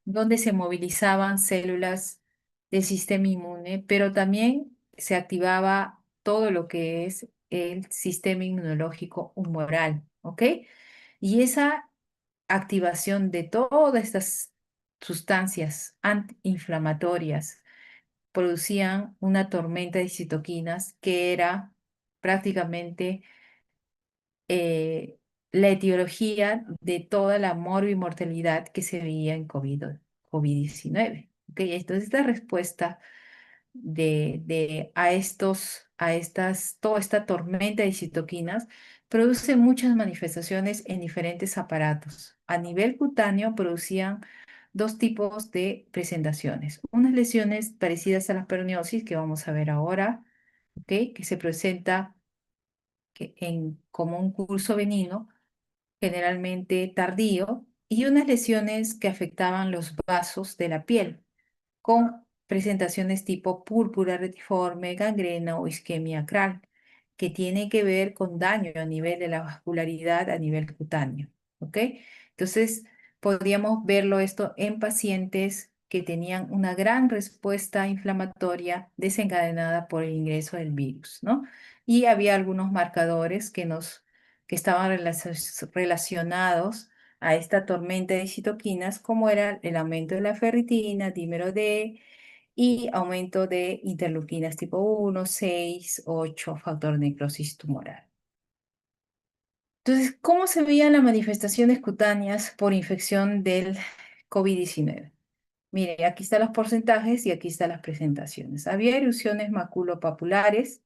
Speaker 1: donde se movilizaban células del sistema inmune, pero también se activaba todo lo que es el sistema inmunológico humoral, ¿ok? Y esa activación de todas estas sustancias antiinflamatorias producían una tormenta de citoquinas que era prácticamente la etiología de toda la morbimortalidad que se veía en COVID-19. ¿Ok? Entonces, esta respuesta toda esta tormenta de citoquinas produce muchas manifestaciones en diferentes aparatos. A nivel cutáneo producían dos tipos de presentaciones. Unas lesiones parecidas a la peroniosis, que vamos a ver ahora, ¿ok? Que se presenta como un curso benigno generalmente tardío, y unas lesiones que afectaban los vasos de la piel, con presentaciones tipo púrpura retiforme, gangrena o isquemia acral, que tiene que ver con daño a nivel de la vascularidad a nivel cutáneo. ¿Ok? Entonces, podríamos verlo esto en pacientes que tenían una gran respuesta inflamatoria desencadenada por el ingreso del virus, ¿no? Y había algunos marcadores que estaban relacionados a esta tormenta de citoquinas, como era el aumento de la ferritina, dímero D, y aumento de interleuquinas tipo 1, 6, 8, factor de necrosis tumoral. Entonces, ¿cómo se veían las manifestaciones cutáneas por infección del COVID-19? Mire, aquí están los porcentajes y aquí están las presentaciones. Había erupciones maculopapulares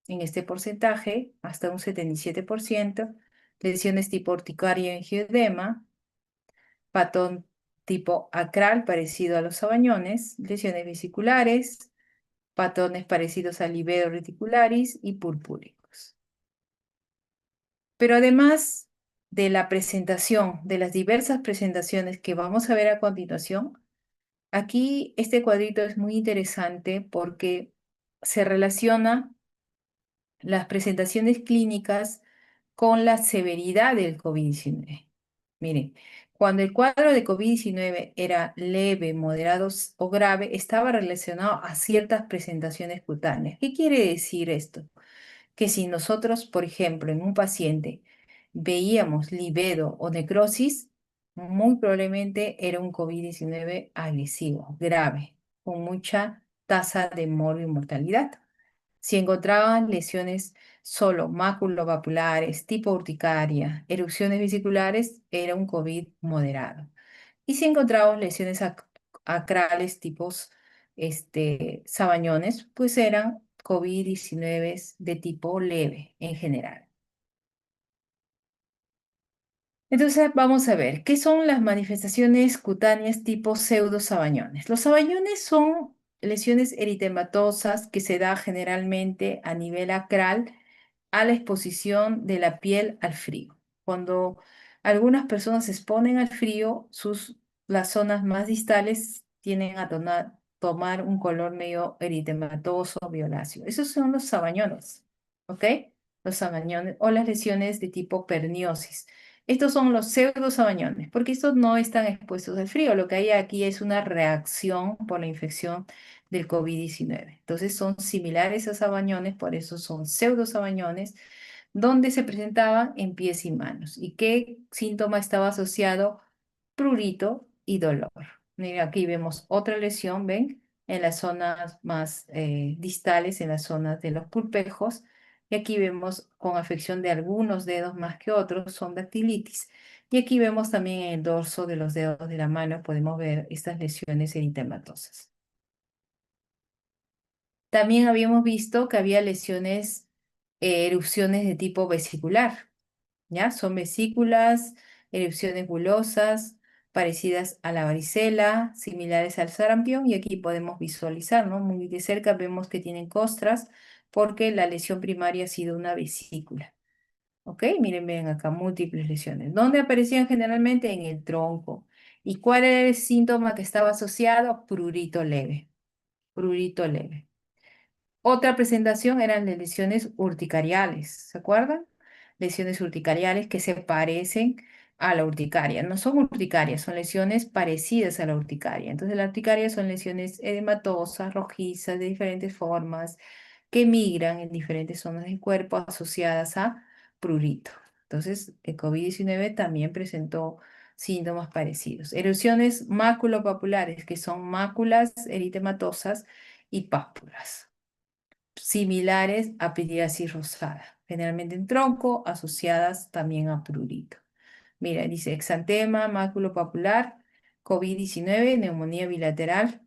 Speaker 1: en este porcentaje, hasta un 77%, lesiones tipo urticaria y angioedema, patón tipo acral parecido a los sabañones, lesiones vesiculares, patrones parecidos al livedo reticularis y purpúricos. Pero además de la presentación, de las diversas presentaciones que vamos a ver a continuación, aquí este cuadrito es muy interesante porque se relaciona las presentaciones clínicas con la severidad del COVID-19. Miren, cuando el cuadro de COVID-19 era leve, moderado o grave, estaba relacionado a ciertas presentaciones cutáneas. ¿Qué quiere decir esto? Que si nosotros, por ejemplo, en un paciente veíamos livedo o necrosis, muy probablemente era un COVID-19 agresivo, grave, con mucha tasa de morbo y mortalidad. Si encontraban lesiones solo maculovapulares, tipo urticaria, erupciones vesiculares, era un COVID moderado. Y si encontraban lesiones acrales, tipos sabañones, pues eran COVID-19 de tipo leve en general. Entonces vamos a ver, ¿qué son las manifestaciones cutáneas tipo pseudosabañones? Los sabañones son lesiones eritematosas que se da generalmente a nivel acral a la exposición de la piel al frío. Cuando algunas personas se exponen al frío, las zonas más distales tienden a tomar un color medio eritematoso, violáceo. Esos son los sabañones, ¿ok? Los sabañones o las lesiones de tipo perniosis. Estos son los pseudosabañones, porque estos no están expuestos al frío. Lo que hay aquí es una reacción por la infección del COVID-19. Entonces son similares a sabañones, por eso son pseudosabañones, donde se presentaban en pies y manos. ¿Y qué síntoma estaba asociado? Prurito y dolor. Mira, aquí vemos otra lesión, ¿ven? En las zonas más distales, en las zonas de los pulpejos. Y aquí vemos con afección de algunos dedos más que otros, son dactilitis. Y aquí vemos también en el dorso de los dedos de la mano, podemos ver estas lesiones eritematosas. También habíamos visto que había lesiones, erupciones de tipo vesicular, ¿ya? Son vesículas, erupciones bulosas, parecidas a la varicela, similares al sarampión, y aquí podemos visualizar, ¿no? Muy de cerca vemos que tienen costras porque la lesión primaria ha sido una vesícula. ¿Ok? Miren, ven acá, múltiples lesiones. ¿Dónde aparecían generalmente? En el tronco. ¿Y cuál era el síntoma que estaba asociado? Prurito leve. Prurito leve. Otra presentación eran las lesiones urticariales, ¿se acuerdan? Lesiones urticariales que se parecen a la urticaria. No son urticarias, son lesiones parecidas a la urticaria. Entonces, la urticaria son lesiones edematosas, rojizas, de diferentes formas, que migran en diferentes zonas del cuerpo asociadas a prurito. Entonces, el COVID-19 también presentó síntomas parecidos. Erupciones maculopapulares, que son máculas eritematosas y pápulas similares a piriasis rosada, generalmente en tronco, asociadas también a prurito. Mira, dice exantema, máculo papular, COVID-19, neumonía bilateral,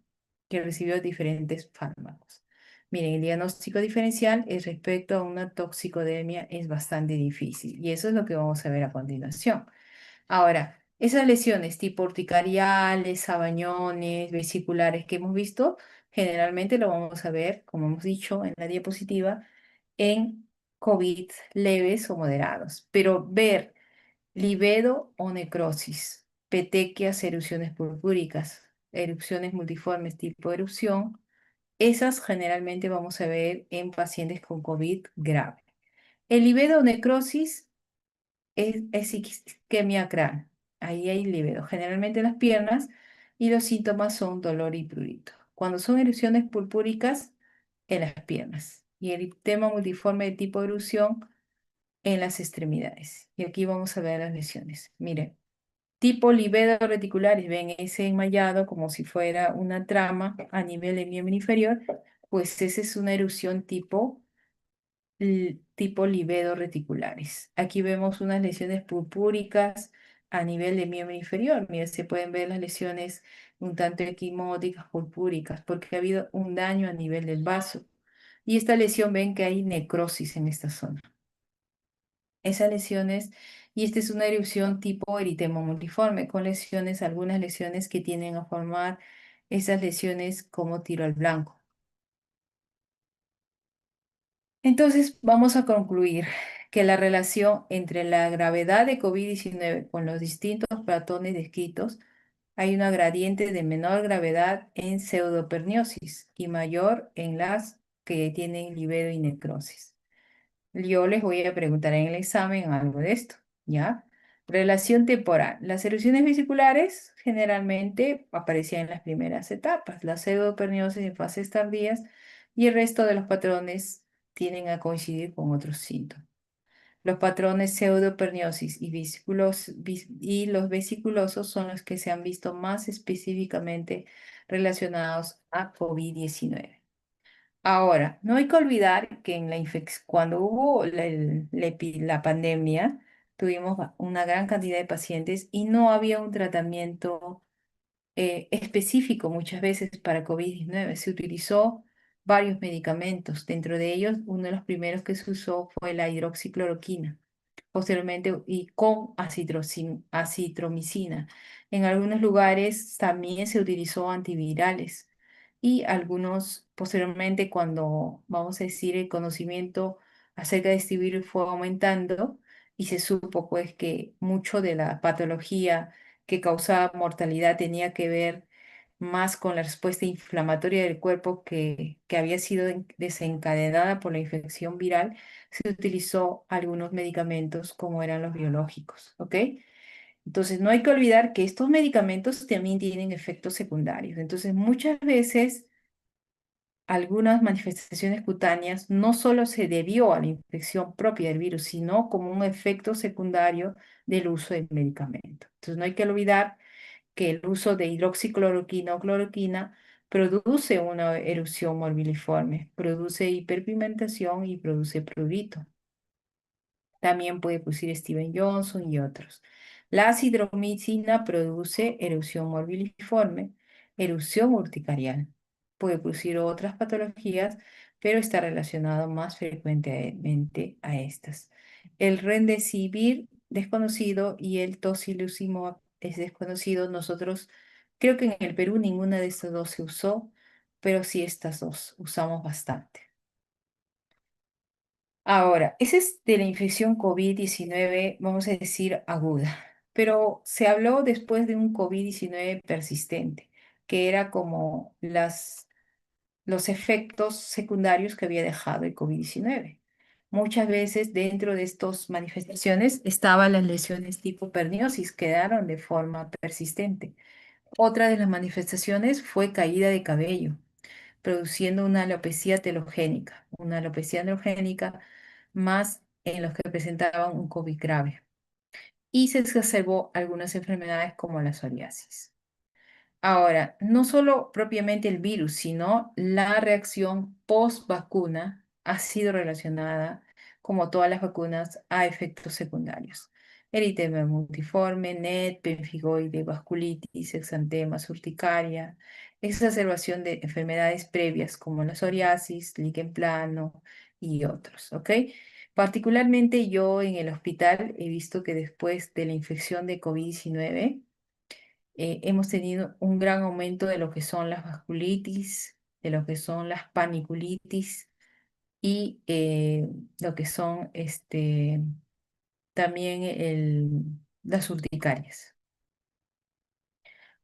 Speaker 1: que recibió diferentes fármacos. Miren, el diagnóstico diferencial es respecto a una toxicodemia es bastante difícil y eso es lo que vamos a ver a continuación. Ahora, esas lesiones tipo urticariales, sabañones, vesiculares que hemos visto, generalmente lo vamos a ver, como hemos dicho en la diapositiva, en COVID leves o moderados. Pero ver livedo o necrosis, petequias, erupciones purpúricas, erupciones multiformes tipo erupción, esas generalmente vamos a ver en pacientes con COVID grave. El livedo o necrosis es isquemia acral. Ahí hay lívido, generalmente en las piernas, y los síntomas son dolor y prurito. Cuando son erupciones purpúricas, en las piernas. Y eritema multiforme de tipo erupción en las extremidades. Y aquí vamos a ver las lesiones. Miren, tipo livedo reticularis, ven ese enmayado como si fuera una trama a nivel del miembro inferior, pues esa es una erupción tipo livedo reticulares. Aquí vemos unas lesiones purpúricas a nivel del miembro inferior. Mira, se pueden ver las lesiones un tanto equimóticas, purpúricas, porque ha habido un daño a nivel del vaso. Y esta lesión, ven que hay necrosis en esta zona. Esas lesiones, y esta es una erupción tipo eritema multiforme, con lesiones, algunas lesiones que tienden a formar esas lesiones como tiro al blanco. Entonces, vamos a concluir. que la relación entre la gravedad de COVID-19 con los distintos patrones descritos hay una gradiente de menor gravedad en pseudoperniosis y mayor en las que tienen livedo y necrosis. Yo les voy a preguntar en el examen algo de esto, ¿ya? Relación temporal. Las erupciones vesiculares generalmente aparecían en las primeras etapas, la pseudoperniosis en fases tardías y el resto de los patrones tienden a coincidir con otros síntomas. Los patrones pseudoperniosis y los vesiculosos son los que se han visto más específicamente relacionados a COVID-19. Ahora, no hay que olvidar que en cuando hubo la pandemia, tuvimos una gran cantidad de pacientes y no había un tratamiento específico muchas veces para COVID-19. Se utilizó varios medicamentos. Dentro de ellos, uno de los primeros que se usó fue la hidroxicloroquina posteriormente y con acitromicina. En algunos lugares también se utilizó antivirales y algunos posteriormente cuando, vamos a decir, el conocimiento acerca de este virus fue aumentando y se supo pues que mucho de la patología que causaba mortalidad tenía que ver más con la respuesta inflamatoria del cuerpo que había sido desencadenada por la infección viral, se utilizó algunos medicamentos como eran los biológicos, ¿ok? Entonces, no hay que olvidar que estos medicamentos también tienen efectos secundarios. Entonces, muchas veces algunas manifestaciones cutáneas no solo se debió a la infección propia del virus, sino como un efecto secundario del uso del medicamento. Entonces, no hay que olvidar que el uso de hidroxicloroquina o cloroquina produce una erupción morbiliforme, produce hiperpigmentación y produce prurito. También puede producir Steven Johnson y otros. La acitromicina produce erupción morbiliforme, erupción urticarial. Puede producir otras patologías, pero está relacionado más frecuentemente a estas. El Remdesivir desconocido y el tocilizumab es desconocido. Nosotros, creo que en el Perú ninguna de estas dos se usó, pero sí estas dos usamos bastante. Ahora, esa es de la infección COVID-19, vamos a decir, aguda, pero se habló después de un COVID-19 persistente, que era como los efectos secundarios que había dejado el COVID-19. Muchas veces dentro de estas manifestaciones estaban las lesiones tipo perniosis, quedaron de forma persistente. Otra de las manifestaciones fue caída de cabello produciendo una alopecia telogénica, más en los que presentaban un COVID grave. Y se exacerbó algunas enfermedades como la psoriasis. Ahora, no solo propiamente el virus, sino la reacción post vacuna ha sido relacionada, como todas las vacunas, a efectos secundarios. Eritema multiforme, NET, pemfigoide, vasculitis, exantema, urticaria, exacerbación de enfermedades previas como la psoriasis, líquen plano y otros, ¿ok? Particularmente yo en el hospital he visto que después de la infección de COVID-19, hemos tenido un gran aumento de lo que son las vasculitis, de lo que son las paniculitis y lo que son también las urticarias.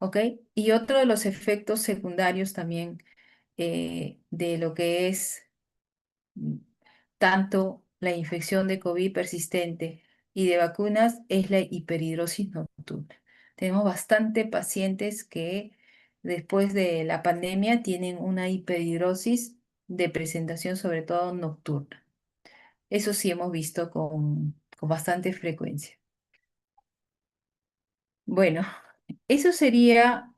Speaker 1: ¿Ok? Y otro de los efectos secundarios también de lo que es mm, tanto la infección de COVID persistente y de vacunas es la hiperhidrosis nocturna. Tenemos bastante pacientes que después de la pandemia tienen una hiperhidrosis de presentación sobre todo nocturna. Eso sí hemos visto con bastante frecuencia. Bueno, eso sería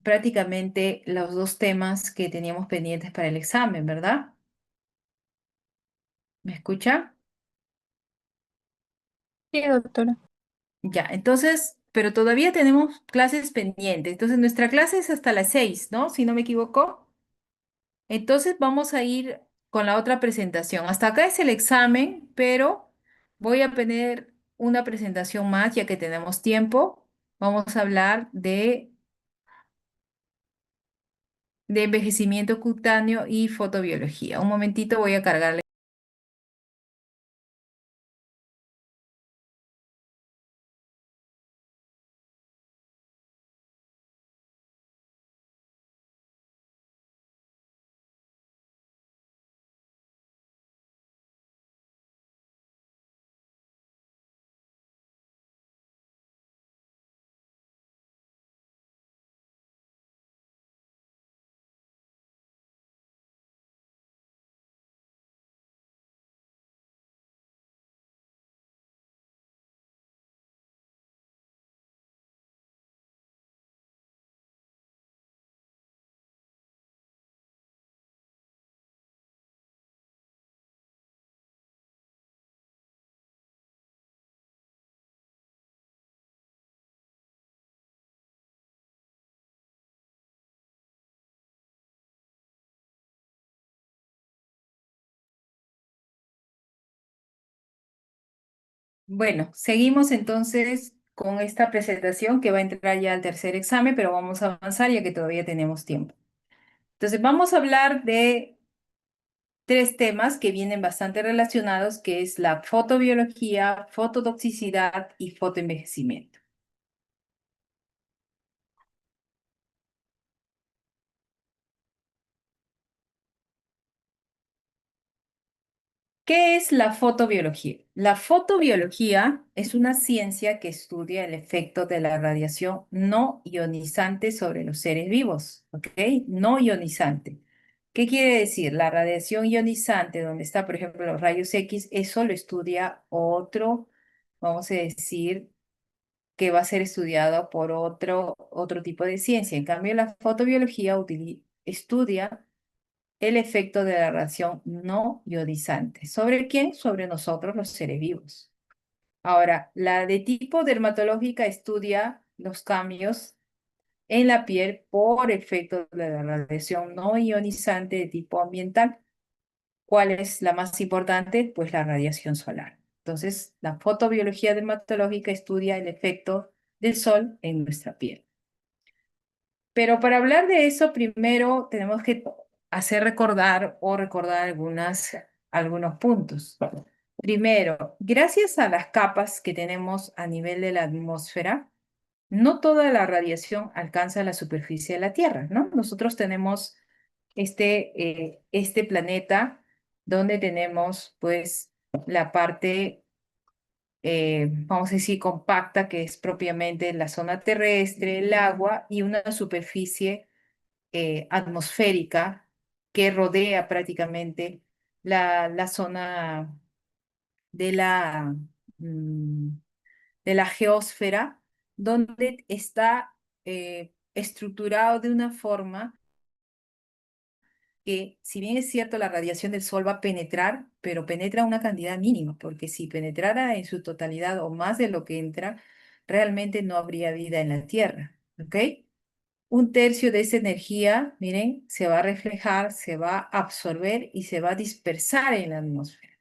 Speaker 1: prácticamente los dos temas que teníamos pendientes para el examen, ¿verdad? ¿Me escucha?
Speaker 2: Sí, doctora.
Speaker 1: Ya, entonces, pero todavía tenemos clases pendientes. Entonces, nuestra clase es hasta las 6, ¿no? Si no me equivoco. Entonces, vamos a ir con la otra presentación. Hasta acá es el examen, pero voy a tener una presentación más, ya que tenemos tiempo. Vamos a hablar de envejecimiento cutáneo y fotobiología. Un momentito, voy a cargarle. Bueno, seguimos entonces con esta presentación que va a entrar ya al tercer examen, pero vamos a avanzar ya que todavía tenemos tiempo. Entonces, vamos a hablar de tres temas que vienen bastante relacionados, que es la fotobiología, fototoxicidad y fotoenvejecimiento. ¿Qué es la fotobiología? La fotobiología es una ciencia que estudia el efecto de la radiación no ionizante sobre los seres vivos, ¿ok? No ionizante. ¿Qué quiere decir? La radiación ionizante, donde está, por ejemplo, los rayos X, eso lo estudia otro, vamos a decir, que va a ser estudiado por otro tipo de ciencia. En cambio, la fotobiología estudia el efecto de la radiación no ionizante. ¿Sobre quién? Sobre nosotros, los seres vivos. Ahora, la de tipo dermatológica estudia los cambios en la piel por efecto de la radiación no ionizante de tipo ambiental. ¿Cuál es la más importante? Pues la radiación solar. Entonces, la fotobiología dermatológica estudia el efecto del sol en nuestra piel. Pero para hablar de eso, primero tenemos que hacer recordar o recordar algunos puntos. Primero, gracias a las capas que tenemos a nivel de la atmósfera, no toda la radiación alcanza la superficie de la Tierra, ¿no? Nosotros tenemos este planeta donde tenemos pues la parte, vamos a decir, compacta, que es propiamente la zona terrestre, el agua y una superficie atmosférica que rodea prácticamente la zona de mm, de la geósfera, donde está estructurado de una forma que, si bien es cierto, la radiación del sol va a penetrar, pero penetra una cantidad mínima, porque si penetrara en su totalidad o más de lo que entra, realmente no habría vida en la Tierra, ¿ok? Un tercio de esa energía, miren, se va a reflejar, se va a absorber y se va a dispersar en la atmósfera.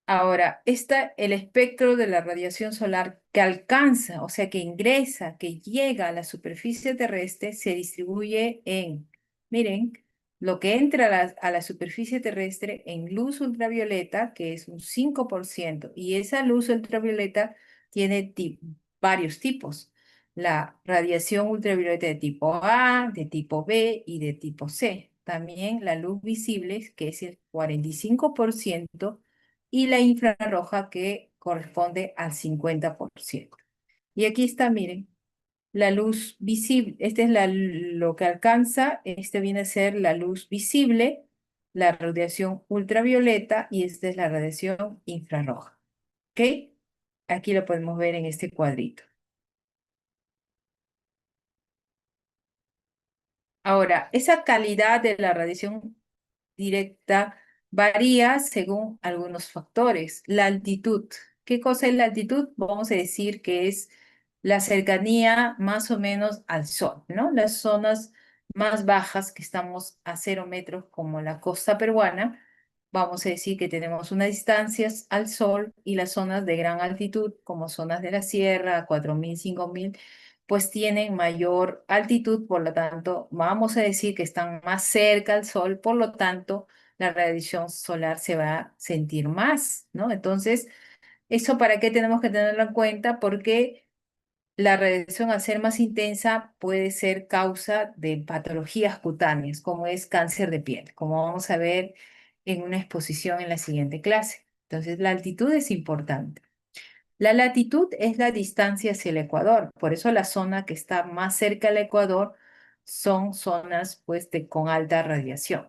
Speaker 1: Ahora, el espectro de la radiación solar que alcanza, o sea, que ingresa, que llega a la superficie terrestre, se distribuye en, miren, lo que entra a la superficie terrestre en luz ultravioleta, que es un 5%, y esa luz ultravioleta tiene varios tipos. La radiación ultravioleta de tipo A, de tipo B y de tipo C. También la luz visible, que es el 45%, y la infrarroja que corresponde al 50%. Y aquí está, miren, la luz visible. Este es lo que alcanza, este viene a ser la luz visible, la radiación ultravioleta y esta es la radiación infrarroja. ¿Ok? Aquí lo podemos ver en este cuadrito. Ahora, esa calidad de la radiación directa varía según algunos factores. La altitud. ¿Qué cosa es la altitud? Vamos a decir que es la cercanía más o menos al sol, ¿no? Las zonas más bajas que estamos a 0 metros, como la costa peruana, vamos a decir que tenemos unas distancias al sol, y las zonas de gran altitud, como zonas de la sierra, 4.000, 5.000, pues tienen mayor altitud, por lo tanto, vamos a decir que están más cerca al sol, por lo tanto, la radiación solar se va a sentir más, ¿no? Entonces, ¿eso para qué tenemos que tenerlo en cuenta? Porque la radiación, al ser más intensa, puede ser causa de patologías cutáneas, como es cáncer de piel, como vamos a ver en una exposición en la siguiente clase. Entonces, la altitud es importante. La latitud es la distancia hacia el ecuador, por eso la zona que está más cerca al ecuador son zonas pues con alta radiación.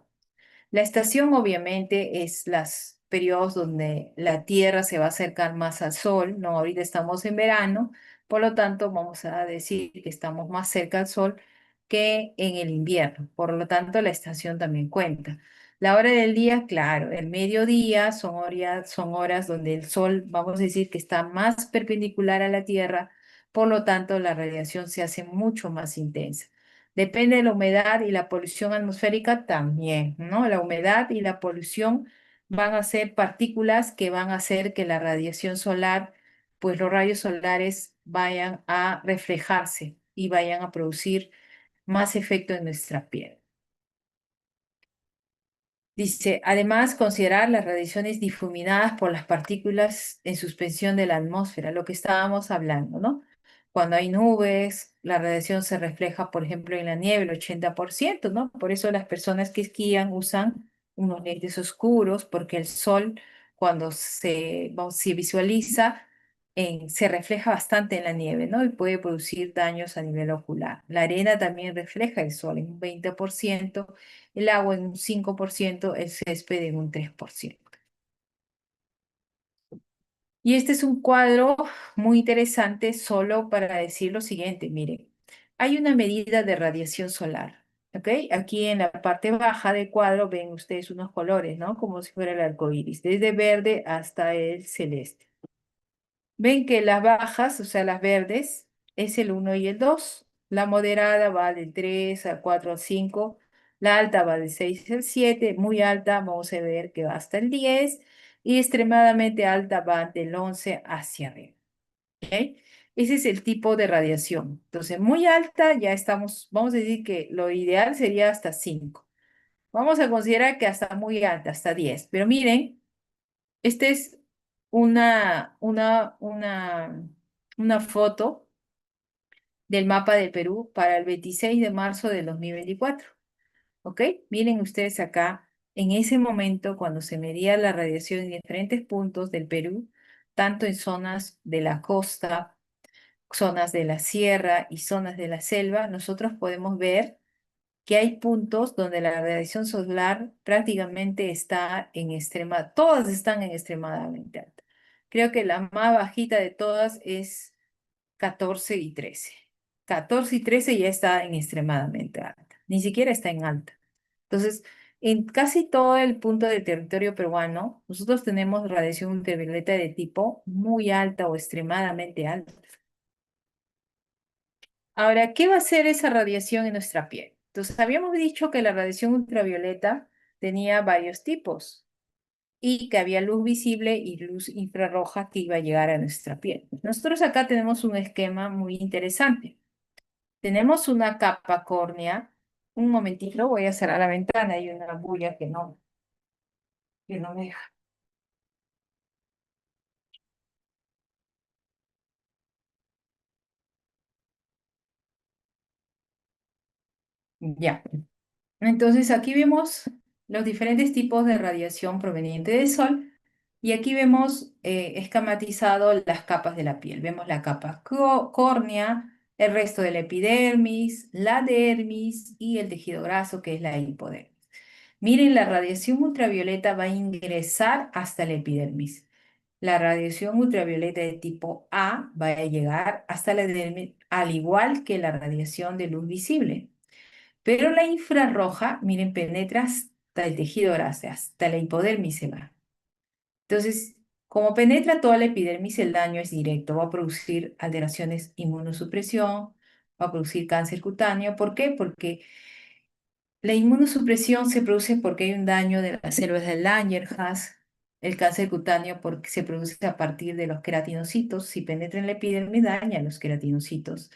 Speaker 1: La estación obviamente es los periodos donde la Tierra se va a acercar más al Sol, ¿no? Ahorita estamos en verano, por lo tanto vamos a decir que estamos más cerca al Sol que en el invierno, por lo tanto la estación también cuenta. La hora del día, claro, el mediodía son horas donde el Sol, vamos a decir que está más perpendicular a la Tierra, por lo tanto la radiación se hace mucho más intensa. Depende de la humedad y la polución atmosférica también, ¿no? La humedad y la polución van a ser partículas que van a hacer que la radiación solar, pues los rayos solares vayan a reflejarse y vayan a producir más efecto en nuestra piel. Dice, además, considerar las radiaciones difuminadas por las partículas en suspensión de la atmósfera, lo que estábamos hablando, ¿no? Cuando hay nubes, la radiación se refleja, por ejemplo, en la nieve, el 80%, ¿no? Por eso las personas que esquían usan unos lentes oscuros, porque el sol, cuando se visualiza, se refleja bastante en la nieve, ¿no? Y puede producir daños a nivel ocular. La arena también refleja el sol en un 20%, el agua en un 5%, el césped en un 3%. Y este es un cuadro muy interesante solo para decir lo siguiente, miren, hay una medida de radiación solar, ¿ok? Aquí en la parte baja del cuadro ven ustedes unos colores, ¿no? Como si fuera el arco iris, desde verde hasta el celeste. Ven que las bajas, o sea, las verdes, es el 1 y el 2. La moderada va del 3 al 4 al 5. La alta va del 6 al 7. Muy alta, vamos a ver que va hasta el 10. Y extremadamente alta va del 11 hacia arriba. ¿Ok? Ese es el tipo de radiación. Entonces, muy alta, ya estamos, vamos a decir que lo ideal sería hasta 5. Vamos a considerar que hasta muy alta, hasta 10. Pero miren, esta es una, una, una, una foto del mapa del Perú para el 26 de marzo del 2024. ¿Ok? Miren ustedes acá, en ese momento, cuando se medía la radiación en diferentes puntos del Perú, tanto en zonas de la costa, zonas de la sierra y zonas de la selva, nosotros podemos ver que hay puntos donde la radiación solar prácticamente está en extrema, todas están en extremadamente alta. Creo que la más bajita de todas es 14 y 13. 14 y 13 ya está en extremadamente alta, ni siquiera está en alta. Entonces, en casi todo el punto del territorio peruano, nosotros tenemos radiación ultravioleta de tipo muy alta o extremadamente alta. Ahora, ¿qué va a hacer esa radiación en nuestra piel? Entonces, habíamos dicho que la radiación ultravioleta tenía varios tipos y que había luz visible y luz infrarroja que iba a llegar a nuestra piel. Nosotros acá tenemos un esquema muy interesante. Tenemos una capa córnea. Un momentito, voy a cerrar la ventana, hay una bulla que no me deja. Ya. Entonces aquí vemos los diferentes tipos de radiación proveniente del sol y aquí vemos esquematizado las capas de la piel. Vemos la capa córnea, el resto de la epidermis, la dermis y el tejido graso que es la hipodermis. Miren, la radiación ultravioleta va a ingresar hasta la epidermis. La radiación ultravioleta de tipo A va a llegar hasta la dermis, al igual que la radiación de luz visible. Pero la infrarroja, miren, penetra hasta el tejido graso, hasta la hipodermis se va. Entonces, como penetra toda la epidermis, el daño es directo. Va a producir alteraciones inmunosupresión, va a producir cáncer cutáneo. ¿Por qué? Porque la inmunosupresión se produce porque hay un daño de las células de Langerhans. El cáncer cutáneo porque se produce a partir de los queratinocitos. Si penetra en la epidermis, daña los queratinocitos.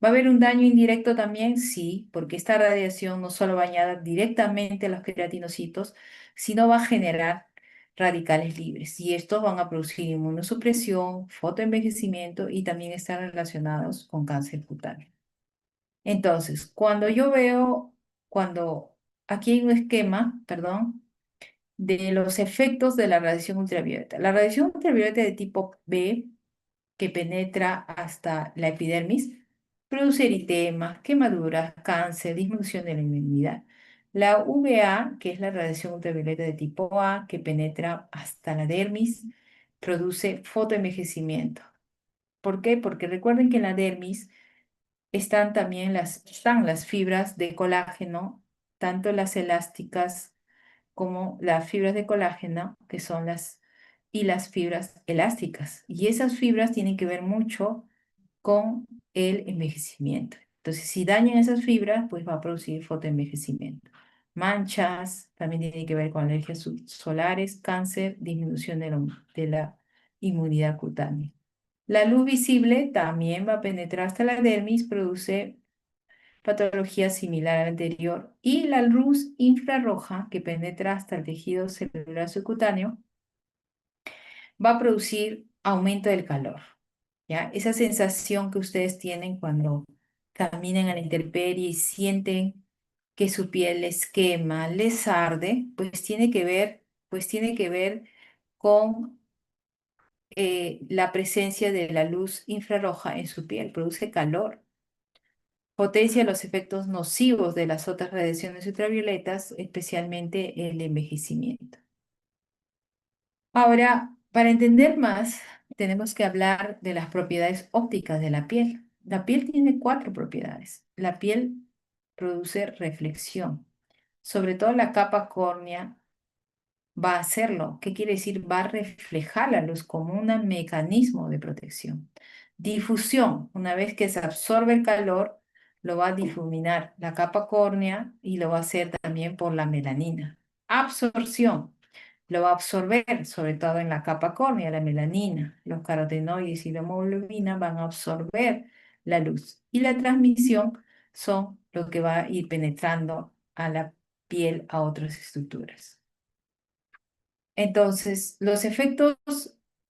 Speaker 1: ¿Va a haber un daño indirecto también? Sí, porque esta radiación no solo va a dañar directamente a los queratinocitos, sino va a generar radicales libres. Y estos van a producir inmunosupresión, fotoenvejecimiento y también están relacionados con cáncer cutáneo. Entonces, cuando aquí hay un esquema, perdón, de los efectos de la radiación ultravioleta. La radiación ultravioleta de tipo B que penetra hasta la epidermis, produce eritemas, quemaduras, cáncer, disminución de la inmunidad. La UVA, que es la radiación ultravioleta de tipo A, que penetra hasta la dermis, produce fotoenvejecimiento. ¿Por qué? Porque recuerden que en la dermis están las fibras de colágeno, tanto las elásticas como las fibras de colágeno, que son y las fibras elásticas. Y esas fibras tienen que ver mucho con el envejecimiento. Entonces, si dañan esas fibras, pues va a producir fotoenvejecimiento. manchas, también tiene que ver con alergias solares, cáncer, disminución de la inmunidad cutánea. La luz visible también va a penetrar hasta la dermis, produce patología similar a la anterior. Y la luz infrarroja, que penetra hasta el tejido celular subcutáneo, va a producir aumento del calor. ¿Ya? Esa sensación que ustedes tienen cuando caminan a la intemperie y sienten que su piel les quema, les arde, pues tiene que ver con la presencia de la luz infrarroja en su piel, produce calor, potencia los efectos nocivos de las otras radiaciones ultravioletas, especialmente el envejecimiento. Ahora, para entender más, tenemos que hablar de las propiedades ópticas de la piel. La piel tiene cuatro propiedades. La piel produce reflexión, sobre todo la capa córnea va a hacerlo. ¿Qué quiere decir? Va a reflejar la luz como un mecanismo de protección. Difusión, una vez que se absorbe el calor, lo va a difuminar la capa córnea y lo va a hacer también por la melanina. Absorción, lo va a absorber, sobre todo en la capa córnea, la melanina. Los carotenoides y la hemoglobina van a absorber la luz. Y la transmisión son lo que va a ir penetrando a la piel a otras estructuras. Entonces, los efectos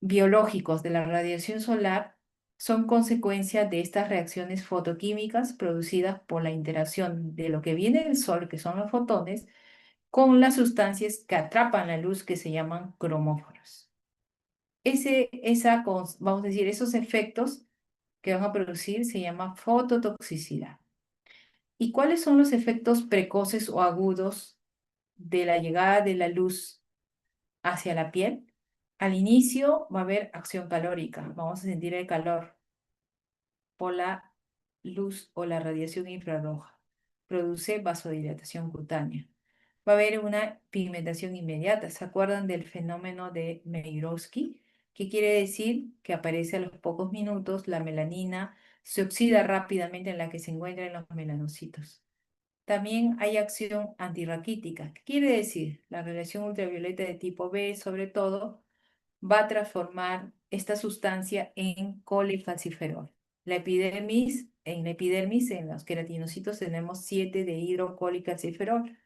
Speaker 1: biológicos de la radiación solar son consecuencia de estas reacciones fotoquímicas producidas por la interacción de lo que viene del sol, que son los fotones, con las sustancias que atrapan la luz, que se llaman cromóforos. Vamos a decir, esos efectos que van a producir se llama fototoxicidad. ¿Y cuáles son los efectos precoces o agudos de la llegada de la luz hacia la piel? Al inicio va a haber acción calórica, vamos a sentir el calor por la luz o la radiación infrarroja. Produce vasodilatación cutánea. Va a haber una pigmentación inmediata. ¿Se acuerdan del fenómeno de Meirovsky? ¿Qué quiere decir? Que aparece a los pocos minutos, la melanina se oxida rápidamente en la que se encuentran los melanocitos. También hay acción antirraquítica. ¿Qué quiere decir? La radiación ultravioleta de tipo B, sobre todo, va a transformar esta sustancia en colecalciferol. En los queratinocitos tenemos 7 de hidrocolicalciferol,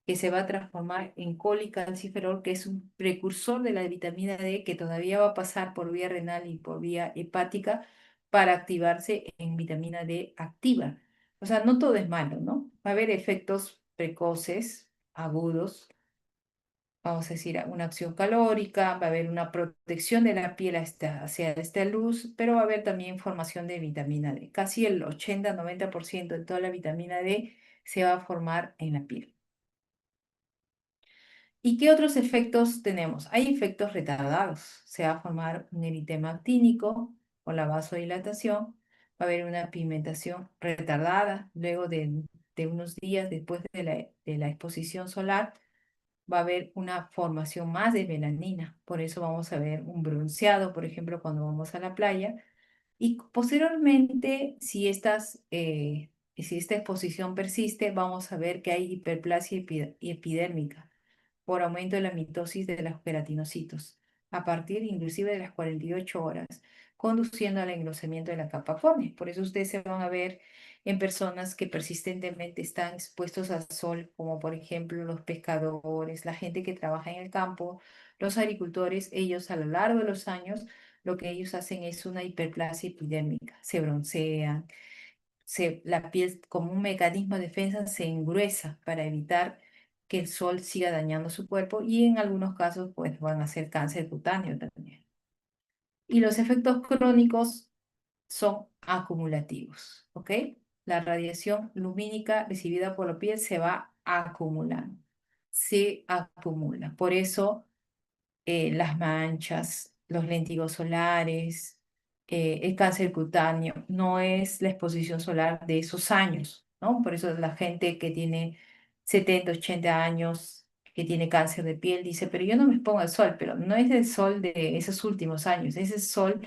Speaker 1: que se va a transformar en colicalciferol, que es un precursor de la vitamina D que todavía va a pasar por vía renal y por vía hepática para activarse en vitamina D activa. O sea, no todo es malo, ¿no? Va a haber efectos precoces, agudos, vamos a decir, una acción calórica, va a haber una protección de la piel hacia esta luz, pero va a haber también formación de vitamina D. Casi el 80-90% de toda la vitamina D se va a formar en la piel. ¿Y qué otros efectos tenemos? Hay efectos retardados. Se va a formar un eritema actínico con la vasodilatación. Va a haber una pigmentación retardada luego de unos días después de la exposición solar. Va a haber una formación más de melanina. Por eso vamos a ver un bronceado, por ejemplo, cuando vamos a la playa. Y posteriormente, si esta exposición persiste, vamos a ver que hay hiperplasia epidérmica por aumento de la mitosis de los queratinocitos, a partir inclusive de las 48 horas, conduciendo al engrosamiento de la capa córnea. Por eso ustedes se van a ver en personas que persistentemente están expuestos al sol, como por ejemplo los pescadores, la gente que trabaja en el campo, los agricultores. Ellos a lo largo de los años lo que ellos hacen es una hiperplasia epidérmica, se broncean, la piel como un mecanismo de defensa se engruesa para evitar que el sol siga dañando su cuerpo, y en algunos casos pues van a ser cáncer cutáneo también. Y los efectos crónicos son acumulativos, ¿ok? La radiación lumínica recibida por la piel se va acumulando, se acumula. Por eso las manchas, los lentigos solares, el cáncer cutáneo, no es la exposición solar de esos años, ¿no? Por eso la gente que tiene 70 80 años, que tiene cáncer de piel, dice, pero yo no me expongo al sol, pero no es el sol de esos últimos años, es el sol,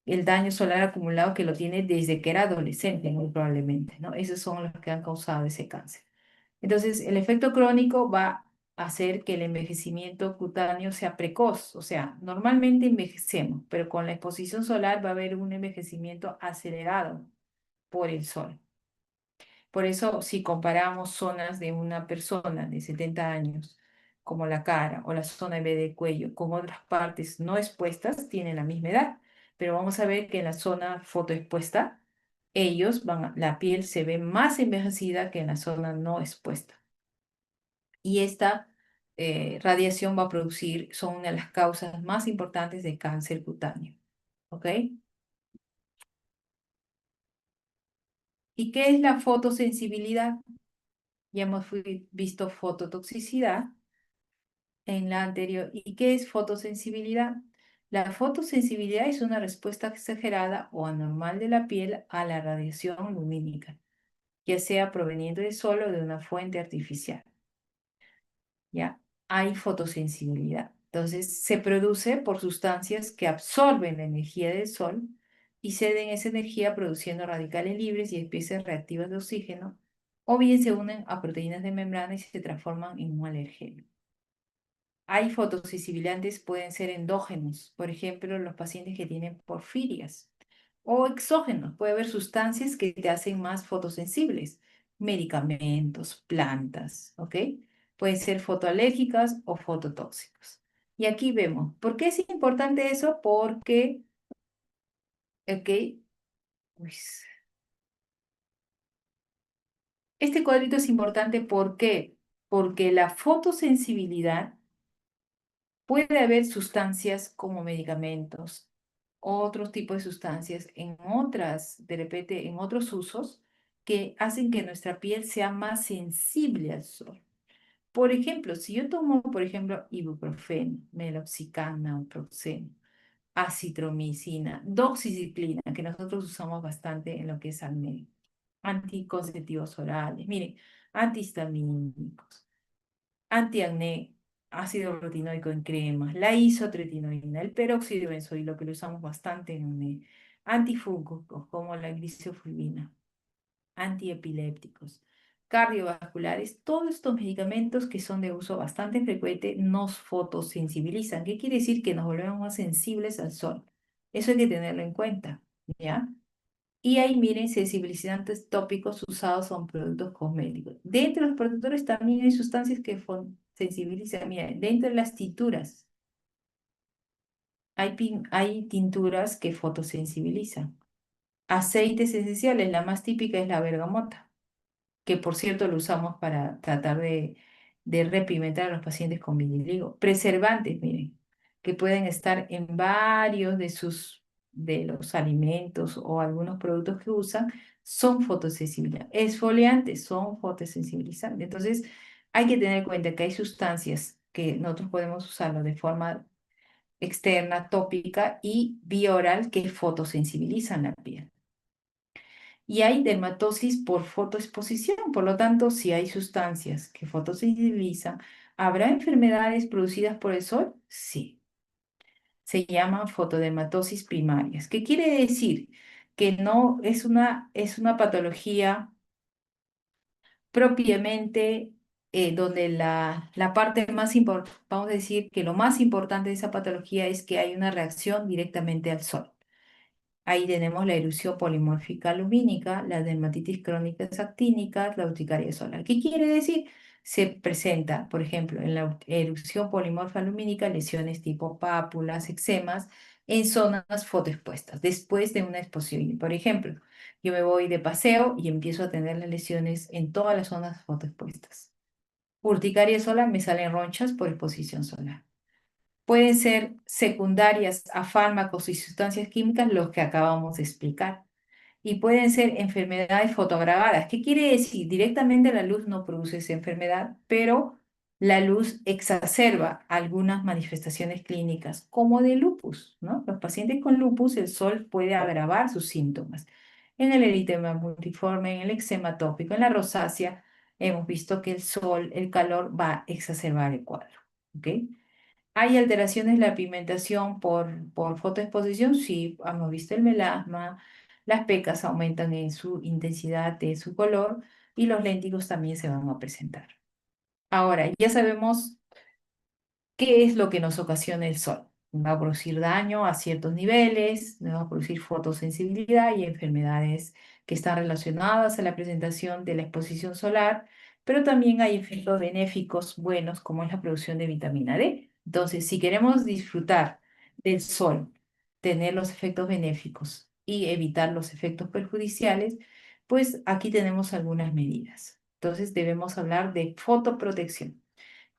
Speaker 1: el daño solar acumulado que lo tiene desde que era adolescente, muy probablemente, ¿no? Esos son los que han causado ese cáncer. Entonces, el efecto crónico va a hacer que el envejecimiento cutáneo sea precoz. O sea, normalmente envejecemos, pero con la exposición solar va a haber un envejecimiento acelerado por el sol. Por eso, si comparamos zonas de una persona de 70 años, como la cara o la zona B del cuello, con otras partes no expuestas, tienen la misma edad. Pero vamos a ver que en la zona fotoexpuesta, la piel se ve más envejecida que en la zona no expuesta. Y esta radiación va a producir, son una de las causas más importantes de cáncer cutáneo. ¿Ok? ¿Y qué es la fotosensibilidad? Ya hemos visto fototoxicidad en la anterior. ¿Y qué es fotosensibilidad? La fotosensibilidad es una respuesta exagerada o anormal de la piel a la radiación lumínica, ya sea proveniente del sol o de una fuente artificial. ¿Ya? Hay fotosensibilidad. Entonces, se produce por sustancias que absorben la energía del sol y ceden esa energía produciendo radicales libres y especies reactivas de oxígeno, o bien se unen a proteínas de membrana y se transforman en un alergeno. Hay fotosensibilizantes, pueden ser endógenos, por ejemplo, los pacientes que tienen porfirias, o exógenos, puede haber sustancias que te hacen más fotosensibles, medicamentos, plantas, ¿ok? Pueden ser fotoalérgicas o fototóxicos. Y aquí vemos, ¿por qué es importante eso? Porque, ¿ok? Pues, este cuadrito es importante, ¿por qué? Porque la fotosensibilidad puede haber sustancias como medicamentos, otros tipos de sustancias en otras, de repente, en otros usos que hacen que nuestra piel sea más sensible al sol. Por ejemplo, si yo tomo, por ejemplo, ibuprofeno, meloxicam, naproxeno, acitromicina, doxiciclina, que nosotros usamos bastante en lo que es acné, anticonceptivos orales, miren, antihistamínicos, antiacné, ácido retinoico en cremas, la isotretinoína, el peróxido de benzoilo, que lo usamos bastante en acné, antifúngicos como la glicofulvina, antiepilépticos, cardiovasculares, todos estos medicamentos que son de uso bastante frecuente nos fotosensibilizan. ¿Qué quiere decir? Que nos volvemos más sensibles al sol. Eso hay que tenerlo en cuenta, ¿ya? Y ahí miren, sensibilizantes tópicos usados son productos cosméticos. Dentro de los protectores también hay sustancias que sensibilizan. Miren, dentro de las tinturas hay tinturas que fotosensibilizan. Aceites esenciales, la más típica es la bergamota, que por cierto lo usamos para tratar de repimentar a los pacientes con vitiligo. Preservantes, miren, que pueden estar en varios de los alimentos o algunos productos que usan, son fotosensibilizantes. Exfoliantes son fotosensibilizantes. Entonces, hay que tener en cuenta que hay sustancias que nosotros podemos usarlo de forma externa, tópica y vía oral que fotosensibilizan la piel. Y hay dermatosis por fotoexposición. Por lo tanto, si hay sustancias que fotosensibilizan, ¿habrá enfermedades producidas por el sol? Sí. Se llaman fotodermatosis primarias. ¿Qué quiere decir? Que no es una patología propiamente donde la parte más importante, vamos a decir que lo más importante de esa patología es que hay una reacción directamente al sol. Ahí tenemos la erupción polimórfica lumínica, la dermatitis crónica actínica, la urticaria solar. ¿Qué quiere decir? Se presenta, por ejemplo, en la erupción polimorfa lumínica lesiones tipo pápulas, eczemas en zonas fotoexpuestas, después de una exposición. Por ejemplo, yo me voy de paseo y empiezo a tener las lesiones en todas las zonas fotoexpuestas. Urticaria solar, me salen ronchas por exposición solar. Pueden ser secundarias a fármacos y sustancias químicas, los que acabamos de explicar. Y pueden ser enfermedades fotoagravadas. ¿Qué quiere decir? Directamente la luz no produce esa enfermedad, pero la luz exacerba algunas manifestaciones clínicas, como de lupus, ¿no? Los pacientes con lupus, el sol puede agravar sus síntomas. En el eritema multiforme, en el eczema tópico, en la rosácea, hemos visto que el sol, el calor va a exacerbar el cuadro. ¿Ok? ¿Hay alteraciones en la pigmentación por fotoexposición? Sí, hemos visto el melasma, las pecas aumentan en su intensidad, en su color, y los léntigos también se van a presentar. Ahora, ya sabemos qué es lo que nos ocasiona el sol. Va a producir daño a ciertos niveles, nos va a producir fotosensibilidad y enfermedades que están relacionadas a la presentación de la exposición solar, pero también hay efectos benéficos buenos como es la producción de vitamina D. Entonces, si queremos disfrutar del sol, tener los efectos benéficos y evitar los efectos perjudiciales, pues aquí tenemos algunas medidas. Entonces, debemos hablar de fotoprotección.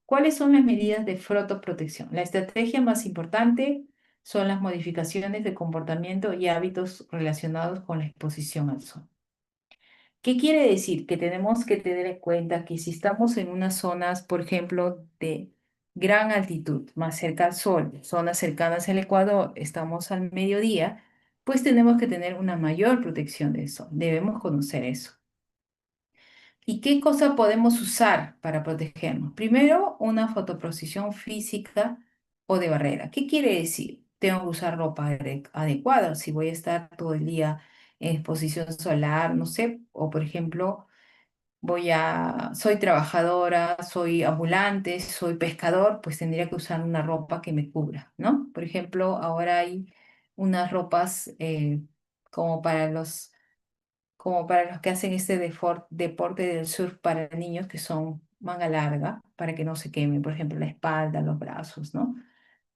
Speaker 1: ¿Cuáles son las medidas de fotoprotección? La estrategia más importante son las modificaciones de comportamiento y hábitos relacionados con la exposición al sol. ¿Qué quiere decir? Que tenemos que tener en cuenta que si estamos en unas zonas, por ejemplo, de gran altitud, más cerca al sol, zonas cercanas al Ecuador, estamos al mediodía, pues tenemos que tener una mayor protección del sol. Debemos conocer eso. ¿Y qué cosa podemos usar para protegernos? Primero, una fotoprotección física o de barrera. ¿Qué quiere decir? Tengo que usar ropa adecuada si voy a estar todo el día en exposición solar, no sé, o por ejemplo, soy trabajadora, soy ambulante, soy pescador, pues tendría que usar una ropa que me cubra, ¿no? Por ejemplo, ahora hay unas ropas como para los que hacen este deporte del surf para niños que son manga larga, para que no se quemen, por ejemplo, la espalda, los brazos, ¿no?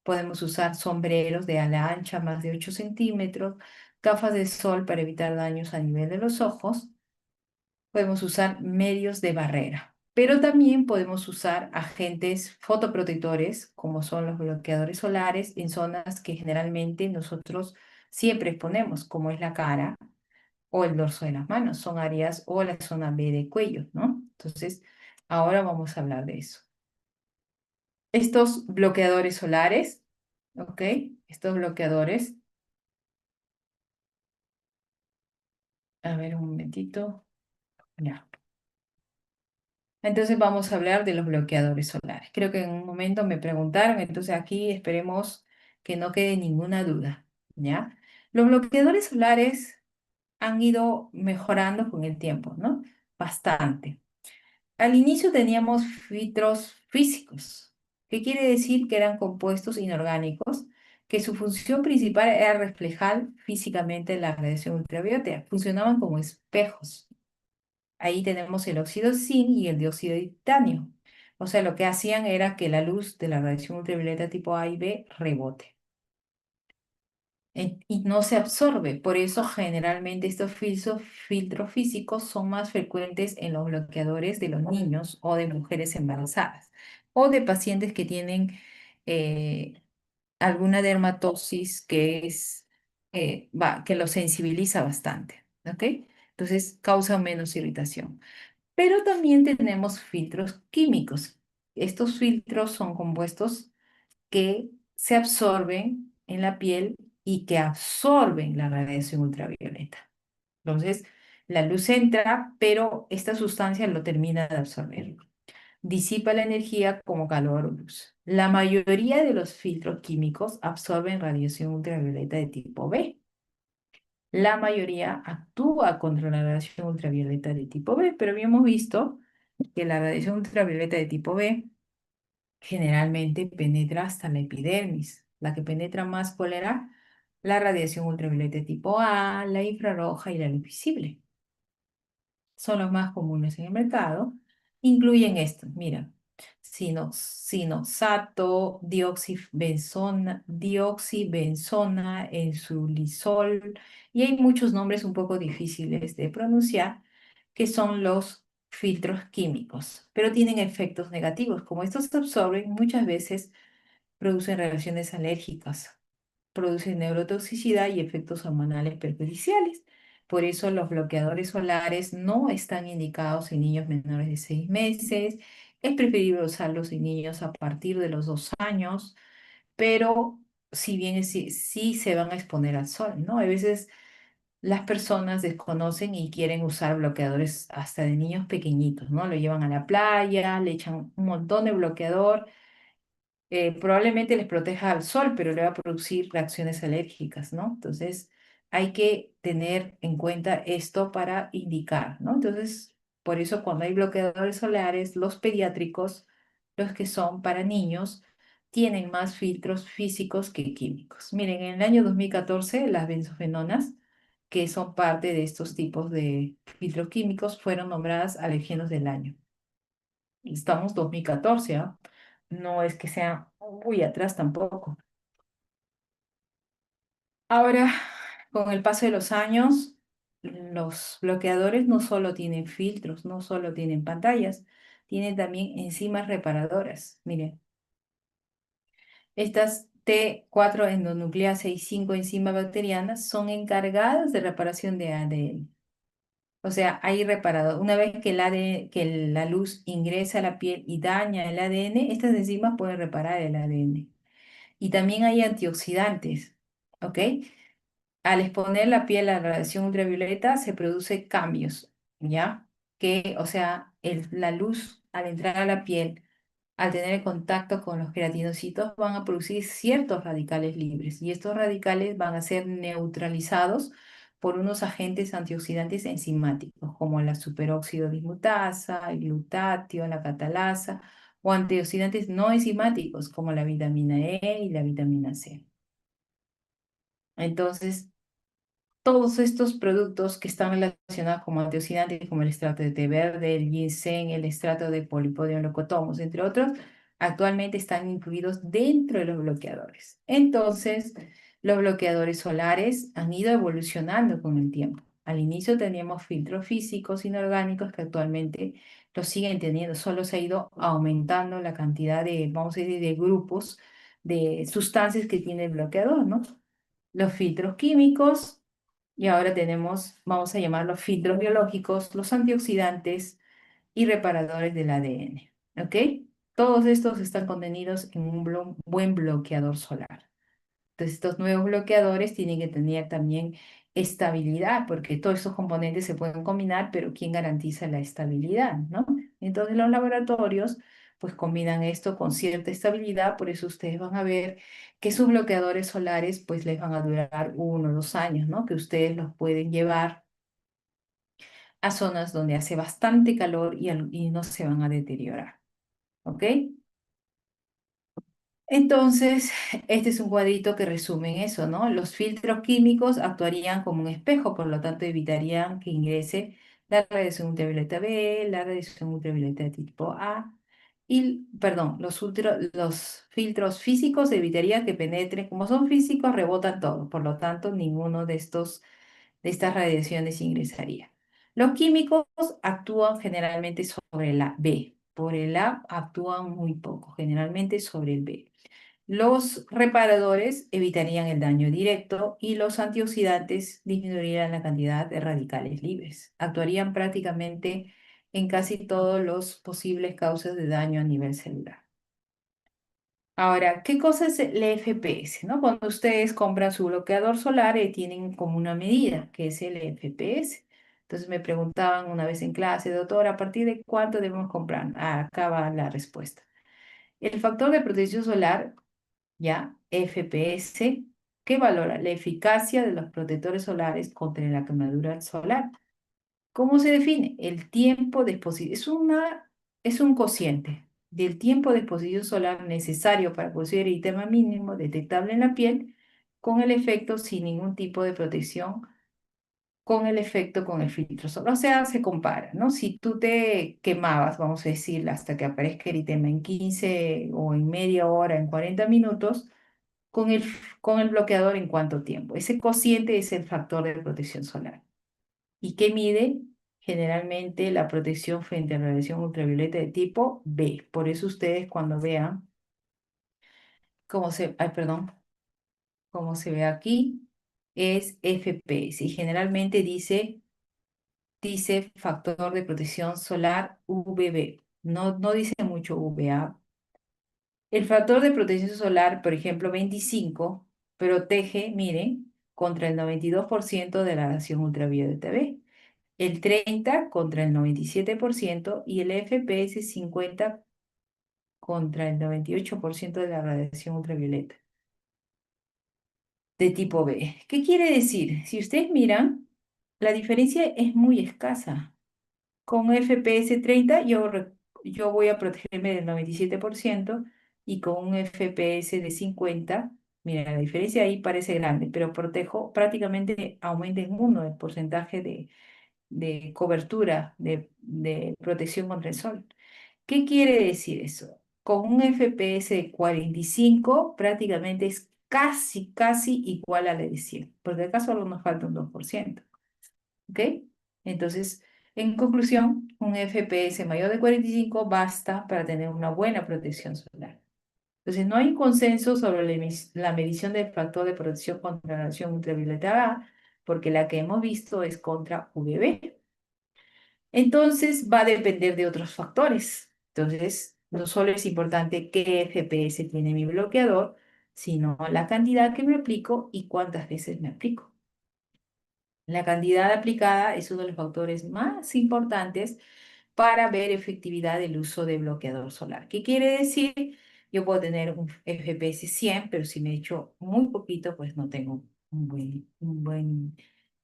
Speaker 1: Podemos usar sombreros de ala ancha, más de 8 centímetros, gafas de sol para evitar daños a nivel de los ojos. Podemos usar medios de barrera, pero también podemos usar agentes fotoprotectores, como son los bloqueadores solares, en zonas que generalmente nosotros siempre exponemos, como es la cara o el dorso de las manos, son áreas o la zona B de cuello, ¿no? Entonces, ahora vamos a hablar de eso. Estos bloqueadores solares, ¿ok? Estos bloqueadores, a ver un momentito, ya. Entonces vamos a hablar de los bloqueadores solares. Creo que en un momento me preguntaron, entonces aquí esperemos que no quede ninguna duda, ¿ya? Los bloqueadores solares han ido mejorando con el tiempo, ¿no? Bastante. Al inicio teníamos filtros físicos, que quiere decir que eran compuestos inorgánicos, que su función principal era reflejar físicamente la radiación ultravioleta. Funcionaban como espejos. Ahí tenemos el óxido de zinc y el dióxido de titanio. O sea, lo que hacían era que la luz de la radiación ultravioleta tipo A y B rebote y no se absorbe. Por eso generalmente estos filtros físicos son más frecuentes en los bloqueadores de los niños o de mujeres embarazadas o de pacientes que tienen eh, alguna dermatosis que lo sensibiliza bastante, ¿ok? Entonces causa menos irritación. Pero también tenemos filtros químicos. Estos filtros son compuestos que se absorben en la piel y que absorben la radiación ultravioleta. Entonces, la luz entra, pero esta sustancia lo termina de absorber. Disipa la energía como calor o luz. La mayoría de los filtros químicos absorben radiación ultravioleta de tipo B. La mayoría actúa contra la radiación ultravioleta de tipo B, pero habíamos visto que la radiación ultravioleta de tipo B generalmente penetra hasta la epidermis. La que penetra más, ¿cuál era? La radiación ultravioleta tipo A, la infrarroja y la luz visible. Son los más comunes en el mercado. Incluyen estos, mira, sinosato, dioxibenzona, ensulisol, y hay muchos nombres un poco difíciles de pronunciar, que son los filtros químicos, pero tienen efectos negativos. Como estos se absorben, muchas veces producen reacciones alérgicas, producen neurotoxicidad y efectos hormonales perjudiciales. Por eso los bloqueadores solares no están indicados en niños menores de 6 meses. Es preferible usarlos en niños a partir de los 2 años, pero si bien sí se van a exponer al sol, ¿no? A veces las personas desconocen y quieren usar bloqueadores hasta de niños pequeñitos, ¿no? Lo llevan a la playa, le echan un montón de bloqueador, probablemente les proteja al sol, pero le va a producir reacciones alérgicas, ¿no? Entonces, hay que tener en cuenta esto para indicar, ¿no? Entonces, Por eso cuando hay bloqueadores solares, los pediátricos, los que son para niños, tienen más filtros físicos que químicos. Miren, en el año 2014 las benzofenonas, que son parte de estos tipos de filtros químicos, fueron nombradas alergenos del año. Estamos 2014, ¿ah? No es que sea muy atrás tampoco. Ahora, con el paso de los años, los bloqueadores no solo tienen filtros, no solo tienen pantallas, tienen también enzimas reparadoras. Miren, estas T4 endonucleasa y 5 enzimas bacterianas son encargadas de reparación de ADN. O sea, hay reparador. Una vez que, que la luz ingresa a la piel y daña el ADN, estas enzimas pueden reparar el ADN. Y también hay antioxidantes, ¿ok? Al exponer la piel a la radiación ultravioleta se producen cambios, ¿ya? Que, o sea, la luz al entrar a la piel, al tener contacto con los queratinocitos, van a producir ciertos radicales libres y estos radicales van a ser neutralizados por unos agentes antioxidantes enzimáticos, como la superóxido dismutasa, el glutatio, la catalasa, o antioxidantes no enzimáticos, como la vitamina E y la vitamina C. Entonces, todos estos productos que están relacionados como antioxidantes, como el extracto de té verde, el ginseng, el extracto de Polipodium leucotomus, entre otros, actualmente están incluidos dentro de los bloqueadores. Entonces, los bloqueadores solares han ido evolucionando con el tiempo. Al inicio teníamos filtros físicos inorgánicos que actualmente los siguen teniendo, solo se ha ido aumentando la cantidad de, vamos a decir, de grupos de sustancias que tiene el bloqueador, ¿no? Los filtros químicos y ahora tenemos, vamos a llamarlos filtros biológicos, los antioxidantes y reparadores del ADN. ¿Ok? Todos estos están contenidos en un buen bloqueador solar. Entonces, estos nuevos bloqueadores tienen que tener también estabilidad, porque todos estos componentes se pueden combinar, pero ¿quién garantiza la estabilidad, no? Entonces, los laboratorios pues combinan esto con cierta estabilidad, por eso ustedes van a ver que sus bloqueadores solares pues les van a durar 1 o 2 años, ¿no? Que ustedes los pueden llevar a zonas donde hace bastante calor y no se van a deteriorar, ¿ok? Entonces, este es un cuadrito que resume eso, ¿no? Los filtros químicos actuarían como un espejo, por lo tanto evitarían que ingrese la radiación ultravioleta B, la radiación ultravioleta de tipo A, y, perdón, los filtros físicos evitarían que penetren, como son físicos, rebotan todo, por lo tanto, ninguno de estas radiaciones ingresaría. Los químicos actúan generalmente sobre la B, por el A actúan muy poco, generalmente sobre el B. Los reparadores evitarían el daño directo y los antioxidantes disminuirían la cantidad de radicales libres. Actuarían prácticamente en casi todos los posibles causas de daño a nivel celular. Ahora, ¿qué cosa es el FPS? ¿No? Cuando ustedes compran su bloqueador solar, tienen como una medida, que es el FPS. Entonces me preguntaban una vez en clase, doctor, ¿a partir de cuánto debemos comprar? Ah, acá va la respuesta. El factor de protección solar, ya, FPS, que valora la eficacia de los protectores solares contra la quemadura solar. ¿Cómo se define? El tiempo de exposición. Es un cociente del tiempo de exposición solar necesario para producir el eritema mínimo detectable en la piel con el efecto sin ningún tipo de protección, con el efecto con el filtro solar. O sea, se compara, ¿no? Si tú te quemabas, vamos a decir, hasta que aparezca eritema en 15 o en media hora, en 40 minutos, con el bloqueador en cuánto tiempo. Ese cociente es el factor de protección solar. ¿Y qué mide? Generalmente la protección frente a la radiación ultravioleta de tipo B. Por eso ustedes cuando vean ay, perdón, cómo se ve aquí, es FPS y generalmente dice factor de protección solar UVB. No, no dice mucho UVA. El factor de protección solar, por ejemplo, 25, protege, miren, contra el 92% de la radiación ultravioleta B, el 30 contra el 97% y el FPS 50 contra el 98% de la radiación ultravioleta de tipo B. ¿Qué quiere decir? Si ustedes miran, la diferencia es muy escasa. Con FPS 30 yo voy a protegerme del 97% y con un FPS de 50, mira, la diferencia ahí parece grande, pero protejo prácticamente aumenta en uno el porcentaje de cobertura, de protección contra el sol. ¿Qué quiere decir eso? Con un FPS de 45 prácticamente es casi igual a la de 100, porque acaso solo nos falta un 2%. ¿Ok? Entonces, en conclusión, un FPS mayor de 45 basta para tener una buena protección solar. Entonces, no hay un consenso sobre la medición del factor de protección contra la radiación ultravioleta A, porque la que hemos visto es contra UVB. Entonces, va a depender de otros factores. Entonces, no solo es importante qué FPS tiene mi bloqueador, sino la cantidad que me aplico y cuántas veces me aplico. La cantidad aplicada es uno de los factores más importantes para ver efectividad del uso de bloqueador solar. ¿Qué quiere decir? Yo puedo tener un FPS 100, pero si me echo muy poquito, pues no tengo un buen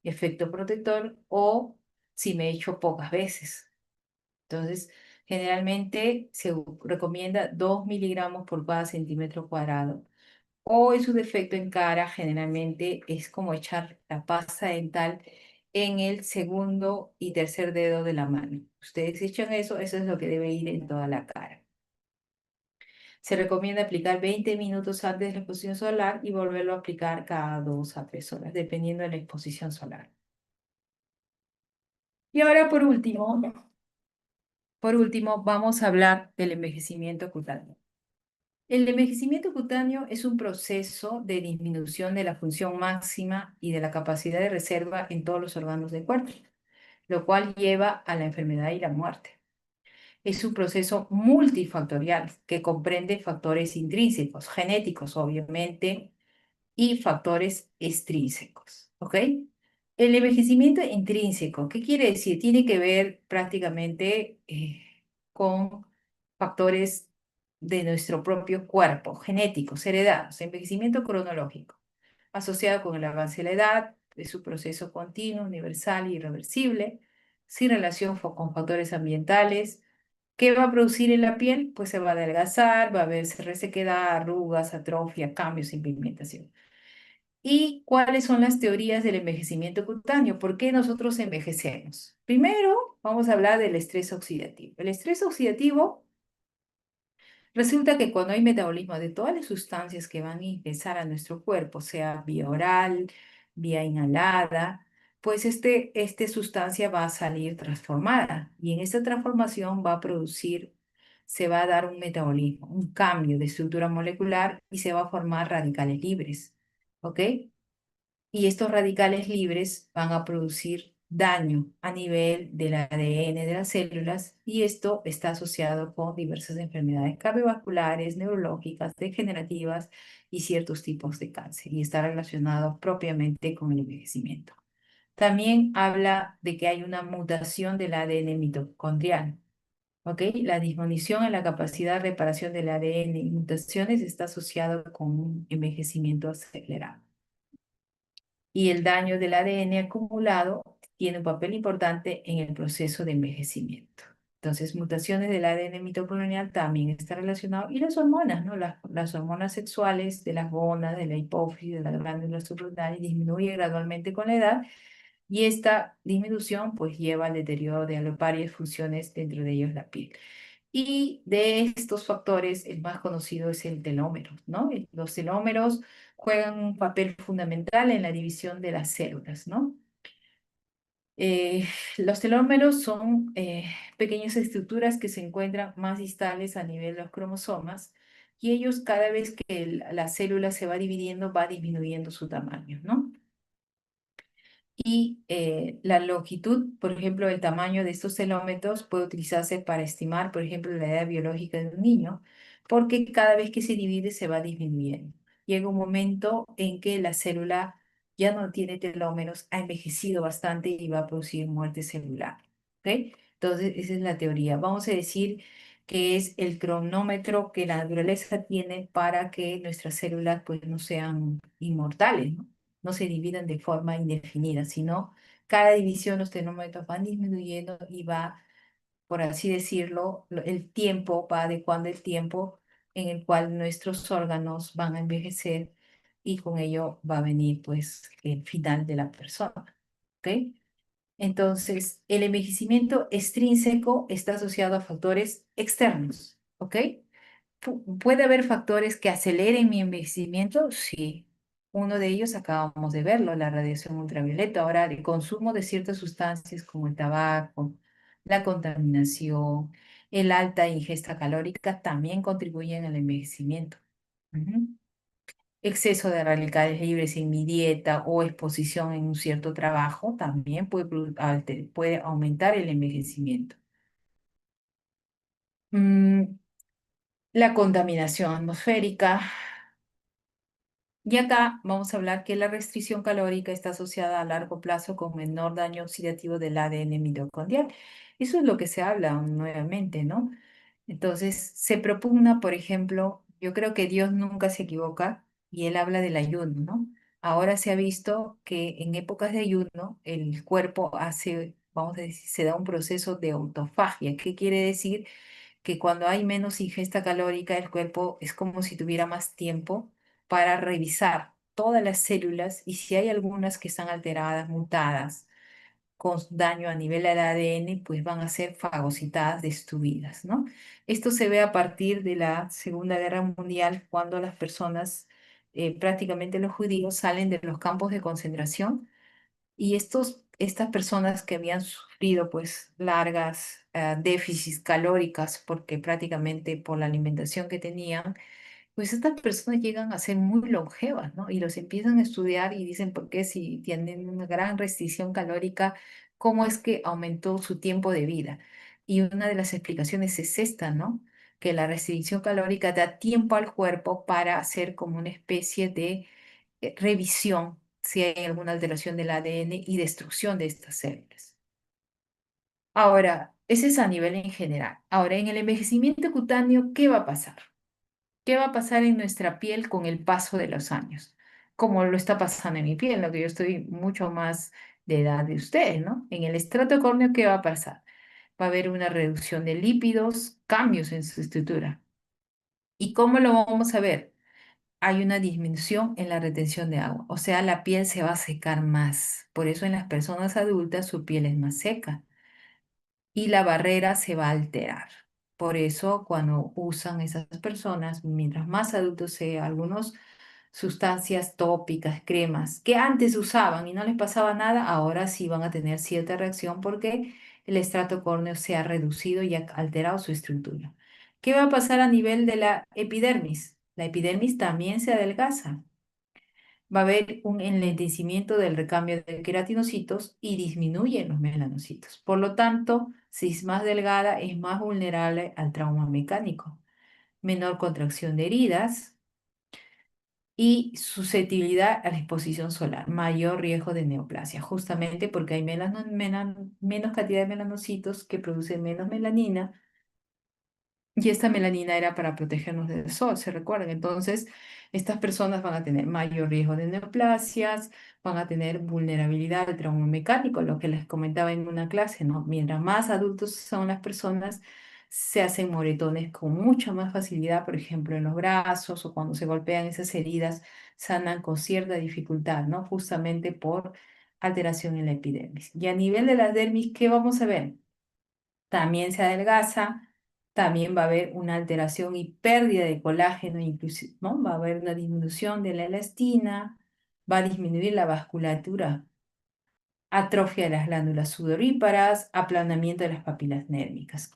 Speaker 1: efecto protector, o si me echo pocas veces. Entonces, generalmente se recomienda 2 miligramos por cada centímetro cuadrado, o en su defecto en cara, generalmente es como echar la pasta dental en el segundo y tercer dedo de la mano. Ustedes echan eso es lo que debe ir en toda la cara. Se recomienda aplicar 20 minutos antes de la exposición solar y volverlo a aplicar cada 2 a 3 horas, dependiendo de la exposición solar. Y ahora, por último, vamos a hablar del envejecimiento cutáneo. El envejecimiento cutáneo es un proceso de disminución de la función máxima y de la capacidad de reserva en todos los órganos del cuerpo, lo cual lleva a la enfermedad y la muerte. Es un proceso multifactorial que comprende factores intrínsecos, genéticos, obviamente, y factores extrínsecos. ¿Ok? El envejecimiento intrínseco, ¿qué quiere decir? Tiene que ver prácticamente con factores de nuestro propio cuerpo, genéticos, heredados, envejecimiento cronológico, asociado con el avance de la edad, es un proceso continuo, universal y irreversible, sin relación con factores ambientales. ¿Qué va a producir en la piel? Pues se va a adelgazar, va a verse resequedad, arrugas, atrofia, cambios en pigmentación. ¿Y cuáles son las teorías del envejecimiento cutáneo? ¿Por qué nosotros envejecemos? Primero, vamos a hablar del estrés oxidativo. El estrés oxidativo resulta que cuando hay metabolismo de todas las sustancias que van a ingresar a nuestro cuerpo, sea vía oral, vía inhalada, pues esta sustancia va a salir transformada y en esta transformación se va a dar un metabolismo, un cambio de estructura molecular y se va a formar radicales libres. ¿Ok? Y estos radicales libres van a producir daño a nivel del ADN de las células y esto está asociado con diversas enfermedades cardiovasculares, neurológicas, degenerativas y ciertos tipos de cáncer y está relacionado propiamente con el envejecimiento. También habla de que hay una mutación del ADN mitocondrial. ¿Ok? La disminución en la capacidad de reparación del ADN y mutaciones está asociado con un envejecimiento acelerado y el daño del ADN acumulado tiene un papel importante en el proceso de envejecimiento. Entonces, mutaciones del ADN mitocondrial también está relacionado, y las hormonas, ¿no? Las hormonas sexuales de las gónadas, de la hipófisis, de las glándulas suprarrenales disminuye gradualmente con la edad, y esta disminución pues lleva al deterioro de varias funciones, dentro de ellos la piel. Y de estos factores, el más conocido es el telómero, ¿no? Los telómeros juegan un papel fundamental en la división de las células, ¿no? Eh, los telómeros son pequeñas estructuras que se encuentran más distales a nivel de los cromosomas, y ellos, cada vez que la célula se va dividiendo, va disminuyendo su tamaño, ¿no? Y la longitud, por ejemplo, el tamaño de estos telómetros puede utilizarse para estimar, por ejemplo, la edad biológica de un niño, porque cada vez que se divide se va disminuyendo. Llega un momento en que la célula ya no tiene telómeros, ha envejecido bastante y va a producir muerte celular. ¿Ok? Entonces, esa es la teoría. Vamos a decir que es el cronómetro que la naturaleza tiene para que nuestras células pues, no sean inmortales, ¿no? No se dividan de forma indefinida, sino cada división los termómetros van disminuyendo y va por así decirlo, el tiempo va adecuando el tiempo en el cual nuestros órganos van a envejecer y con ello va a venir pues el final de la persona. ¿Ok? Entonces, el envejecimiento extrínseco está asociado a factores externos. ¿Ok? ¿Puede haber factores que aceleren mi envejecimiento? Sí. Uno de ellos acabamos de verlo, la radiación ultravioleta. Ahora, el consumo de ciertas sustancias como el tabaco, la contaminación, el alta ingesta calórica también contribuyen al envejecimiento. Ujú. Exceso de radicales libres en mi dieta o exposición en un cierto trabajo también puede aumentar el envejecimiento. Mm, la contaminación atmosférica. Y acá vamos a hablar que la restricción calórica está asociada a largo plazo con menor daño oxidativo del ADN mitocondrial. Eso es lo que se habla nuevamente, ¿no? Entonces, se propugna, por ejemplo, yo creo que Dios nunca se equivoca y él habla del ayuno, ¿no? Ahora se ha visto que en épocas de ayuno el cuerpo hace, vamos a decir, se da un proceso de autofagia. ¿Qué quiere decir? Que cuando hay menos ingesta calórica, el cuerpo es como si tuviera más tiempo para revisar todas las células y si hay algunas que están alteradas, mutadas, con daño a nivel del ADN, pues van a ser fagocitadas, destruidas, ¿no? Esto se ve a partir de la Segunda Guerra Mundial, cuando las personas, prácticamente los judíos, salen de los campos de concentración y estas personas que habían sufrido pues largas déficits calóricas porque prácticamente por la alimentación que tenían, pues estas personas llegan a ser muy longevas, ¿no? Y los empiezan a estudiar y dicen, ¿por qué si tienen una gran restricción calórica, cómo es que aumentó su tiempo de vida? Y una de las explicaciones es esta, ¿no? Que la restricción calórica da tiempo al cuerpo para hacer como una especie de revisión si hay alguna alteración del ADN y destrucción de estas células. Ahora, ese es a nivel en general. Ahora, en el envejecimiento cutáneo, ¿qué va a pasar? ¿Qué va a pasar en nuestra piel con el paso de los años? Como lo está pasando en mi piel, lo que yo estoy mucho más de edad de ustedes, ¿no? En el estrato córneo, ¿qué va a pasar? Va a haber una reducción de lípidos, cambios en su estructura. ¿Y cómo lo vamos a ver? Hay una disminución en la retención de agua, o sea, la piel se va a secar más. Por eso en las personas adultas su piel es más seca y la barrera se va a alterar. Por eso cuando usan esas personas, mientras más adultos sean, algunas sustancias tópicas, cremas, que antes usaban y no les pasaba nada, ahora sí van a tener cierta reacción porque el estrato córneo se ha reducido y ha alterado su estructura. ¿Qué va a pasar a nivel de la epidermis? La epidermis también se adelgaza. Va a haber un enlentecimiento del recambio de queratinocitos y disminuyen los melanocitos. Por lo tanto, si es más delgada, es más vulnerable al trauma mecánico, menor contracción de heridas y susceptibilidad a la exposición solar, mayor riesgo de neoplasia, justamente porque hay menos cantidad de melanocitos que producen menos melanina y esta melanina era para protegernos del sol, ¿se recuerdan? Entonces, estas personas van a tener mayor riesgo de neoplasias, van a tener vulnerabilidad al trauma mecánico, lo que les comentaba en una clase, ¿no? Mientras más adultos son las personas, se hacen moretones con mucha más facilidad, por ejemplo, en los brazos o cuando se golpean esas heridas, sanan con cierta dificultad, ¿no? Justamente por alteración en la epidermis. Y a nivel de la dermis, ¿qué vamos a ver? También se adelgaza, también va a haber una alteración y pérdida de colágeno, inclusive, ¿no? Va a haber una disminución de la elastina, va a disminuir la vasculatura, atrofia de las glándulas sudoríparas, aplanamiento de las papilas nérmicas.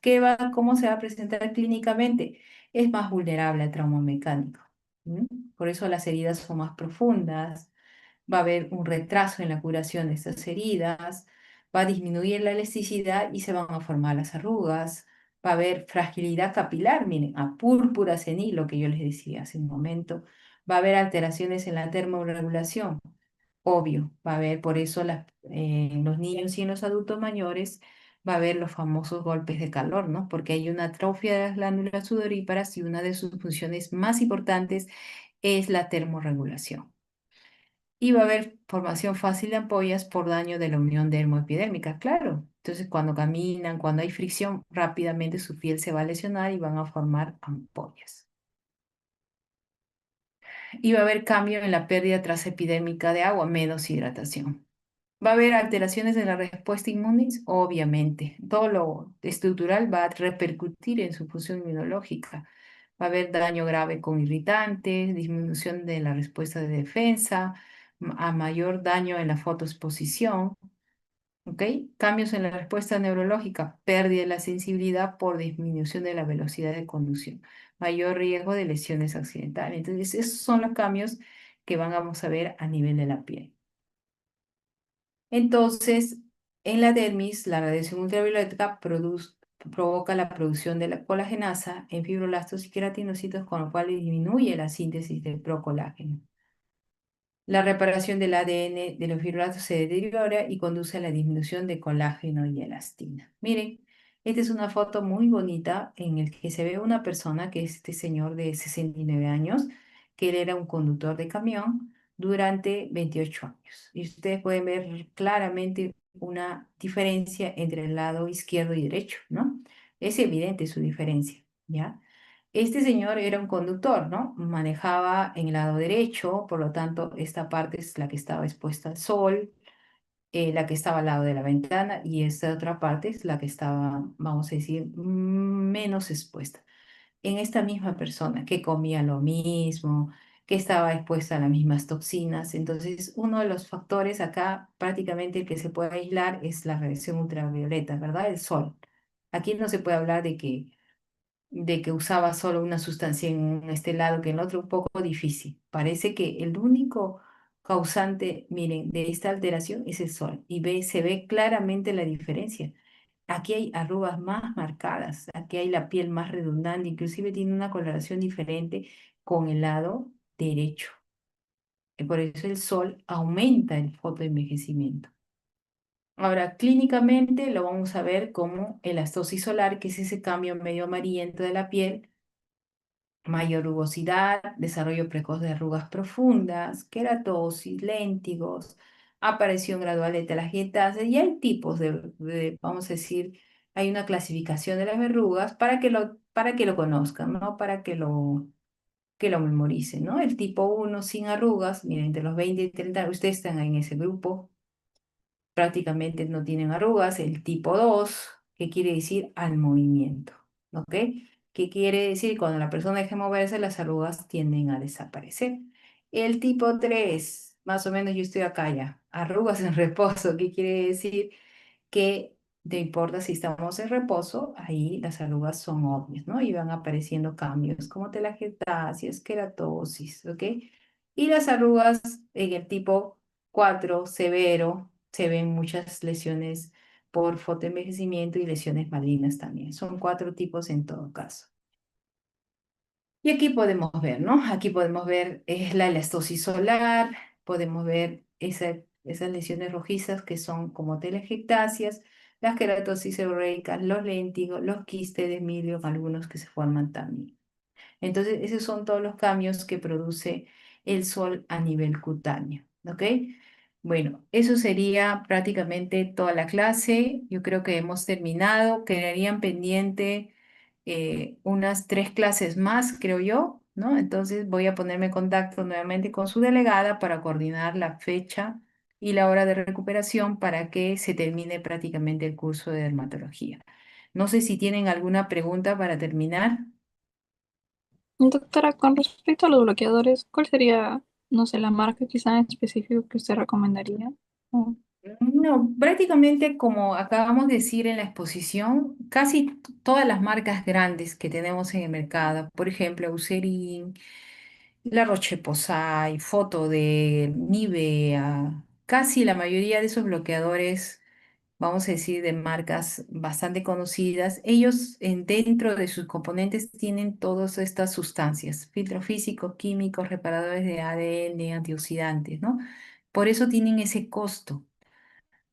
Speaker 1: ¿Cómo se va a presentar clínicamente? Es más vulnerable al trauma mecánico. ¿M? Por eso las heridas son más profundas, va a haber un retraso en la curación de estas heridas, va a disminuir la elasticidad y se van a formar las arrugas, va a haber fragilidad capilar, miren, a púrpura senil, lo que yo les decía hace un momento, va a haber alteraciones en la termorregulación, obvio, va a haber por eso en los niños y en los adultos mayores va a haber los famosos golpes de calor, ¿no? Porque hay una atrofia de las glándulas sudoríparas y una de sus funciones más importantes es la termorregulación y va a haber formación fácil de ampollas por daño de la unión dermoepidérmica, claro. Entonces, cuando caminan, cuando hay fricción, rápidamente su piel se va a lesionar y van a formar ampollas. Y va a haber cambio en la pérdida transepidérmica de agua, menos hidratación. ¿Va a haber alteraciones en la respuesta inmune? Obviamente. Todo lo estructural va a repercutir en su función inmunológica. Va a haber daño grave con irritantes, disminución de la respuesta de defensa, a mayor daño en la fotoexposición, ¿ok? Cambios en la respuesta neurológica, pérdida de la sensibilidad por disminución de la velocidad de conducción, mayor riesgo de lesiones accidentales. Entonces, esos son los cambios que vamos a ver a nivel de la piel. Entonces, en la dermis, la radiación ultravioleta provoca la producción de la colagenasa en fibroblastos y queratinocitos, con lo cual disminuye la síntesis del procolágeno. La reparación del ADN de los fibroblastos se deteriora y conduce a la disminución de colágeno y elastina. Miren, esta es una foto muy bonita en el que se ve una persona, que es este señor de 69 años, que él era un conductor de camión durante 28 años. Y ustedes pueden ver claramente una diferencia entre el lado izquierdo y derecho, ¿no? Es evidente su diferencia, ¿ya? Este señor era un conductor, ¿no? Manejaba en el lado derecho, por lo tanto, esta parte es la que estaba expuesta al sol, la que estaba al lado de la ventana, y esta otra parte es la que estaba, vamos a decir, menos expuesta. En esta misma persona que comía lo mismo, que estaba expuesta a las mismas toxinas. Entonces, uno de los factores acá, prácticamente el que se puede aislar, es la radiación ultravioleta, ¿verdad? El sol. Aquí no se puede hablar de que usaba solo una sustancia en este lado que en el otro, un poco difícil. Parece que el único causante, miren, de esta alteración es el sol y se ve claramente la diferencia. Aquí hay arrugas más marcadas, aquí hay la piel más redundante, inclusive tiene una coloración diferente con el lado derecho. Y por eso el sol aumenta el fotoenvejecimiento. Ahora, clínicamente lo vamos a ver como elastosis solar, que es ese cambio medio amarillento de la piel, mayor rugosidad, desarrollo precoz de arrugas profundas, queratosis, léntigos, aparición gradual de telangiectasias, y hay tipos vamos a decir, hay una clasificación de las verrugas para que lo conozcan, ¿no? Para que lo memoricen, ¿no? El tipo uno sin arrugas, miren, entre los 20 y 30, ustedes están en ese grupo, prácticamente no tienen arrugas. El tipo 2, que quiere decir al movimiento, ¿ok? ¿Qué quiere decir? Cuando la persona deja de moverse, las arrugas tienden a desaparecer. El tipo 3, más o menos yo estoy acá ya, arrugas en reposo. ¿Qué quiere decir? Que no importa si estamos en reposo, ahí las arrugas son obvias, ¿no? Y van apareciendo cambios como telangiectasias, queratosis, ¿ok? Y las arrugas en el tipo 4 severo, se ven muchas lesiones por fotoenvejecimiento y lesiones malignas también. Son 4 tipos en todo caso. Y aquí podemos ver, ¿no? Aquí podemos ver la elastosis solar, podemos ver esas lesiones rojizas que son como telangiectasias, las queratosis seborreicas, los léntigos, los quistes de Emilio, algunos que se forman también. Entonces, esos son todos los cambios que produce el sol a nivel cutáneo, ¿ok? Bueno, eso sería prácticamente toda la clase. Yo creo que hemos terminado. Quedarían pendiente unas 3 clases más, creo yo, ¿no? Entonces voy a ponerme en contacto nuevamente con su delegada para coordinar la fecha y la hora de recuperación para que se termine prácticamente el curso de dermatología. No sé si tienen alguna pregunta para terminar.
Speaker 2: Doctora, con respecto a los bloqueadores, ¿cuál sería, no sé, la marca quizá en específico que usted recomendaría? Oh,
Speaker 1: No, prácticamente como acabamos de decir en la exposición, casi todas las marcas grandes que tenemos en el mercado, por ejemplo, Eucerin, La Roche-Posay, Photodel, Nivea, casi la mayoría de esos bloqueadores, vamos a decir, de marcas bastante conocidas, ellos dentro de sus componentes tienen todas estas sustancias, filtros físicos, químicos, reparadores de ADN, antioxidantes, ¿no? Por eso tienen ese costo,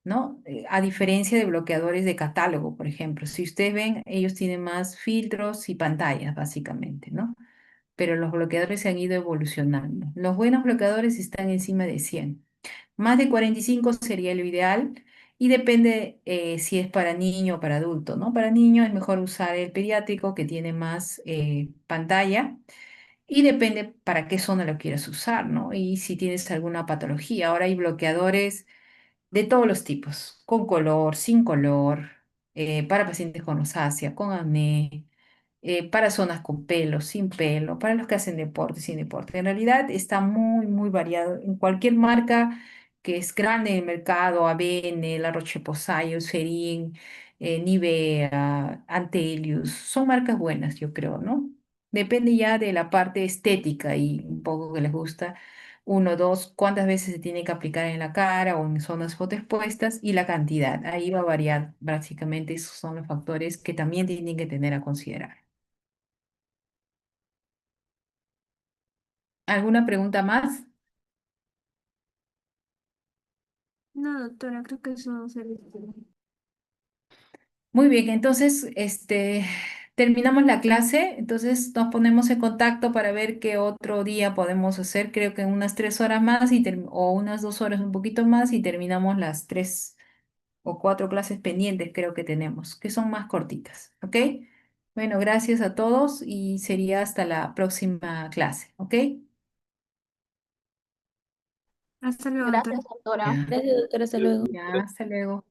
Speaker 1: ¿no? A diferencia de bloqueadores de catálogo, por ejemplo. Si ustedes ven, ellos tienen más filtros y pantallas, básicamente, ¿no? Pero los bloqueadores se han ido evolucionando. Los buenos bloqueadores están encima de 100. Más de 45 sería lo ideal. Y depende si es para niño o para adulto, ¿no? Para niño es mejor usar el pediátrico que tiene más pantalla y depende para qué zona lo quieras usar, ¿no? Y si tienes alguna patología. Ahora hay bloqueadores de todos los tipos, con color, sin color, para pacientes con rosácea, con acné, para zonas con pelo, sin pelo, para los que hacen deporte, sin deporte. En realidad está muy, muy variado. En cualquier marca que es grande en el mercado, Avene, La Roche-Posay, Eucerin, Nivea, Antelius, son marcas buenas, yo creo, ¿no? Depende ya de la parte estética y un poco que les gusta. Uno, dos, cuántas veces se tiene que aplicar en la cara o en zonas fotoexpuestas y la cantidad. Ahí va a variar. Básicamente esos son los factores que también tienen que tener a considerar. ¿Alguna pregunta más?
Speaker 3: No, doctora, creo que eso sería todo.
Speaker 1: Muy bien, entonces, terminamos la clase, entonces nos ponemos en contacto para ver qué otro día podemos hacer, creo que en unas 3 horas más o unas 2 horas un poquito más y terminamos las 3 o 4 clases pendientes creo que tenemos, que son más cortitas, ¿ok? Bueno, gracias a todos y sería hasta la próxima clase, ¿ok?
Speaker 3: Hasta luego, doctora.
Speaker 2: Gracias, doctora.
Speaker 1: Ya,
Speaker 4: Gracias, doctora. Hasta luego.
Speaker 1: ya, hasta luego.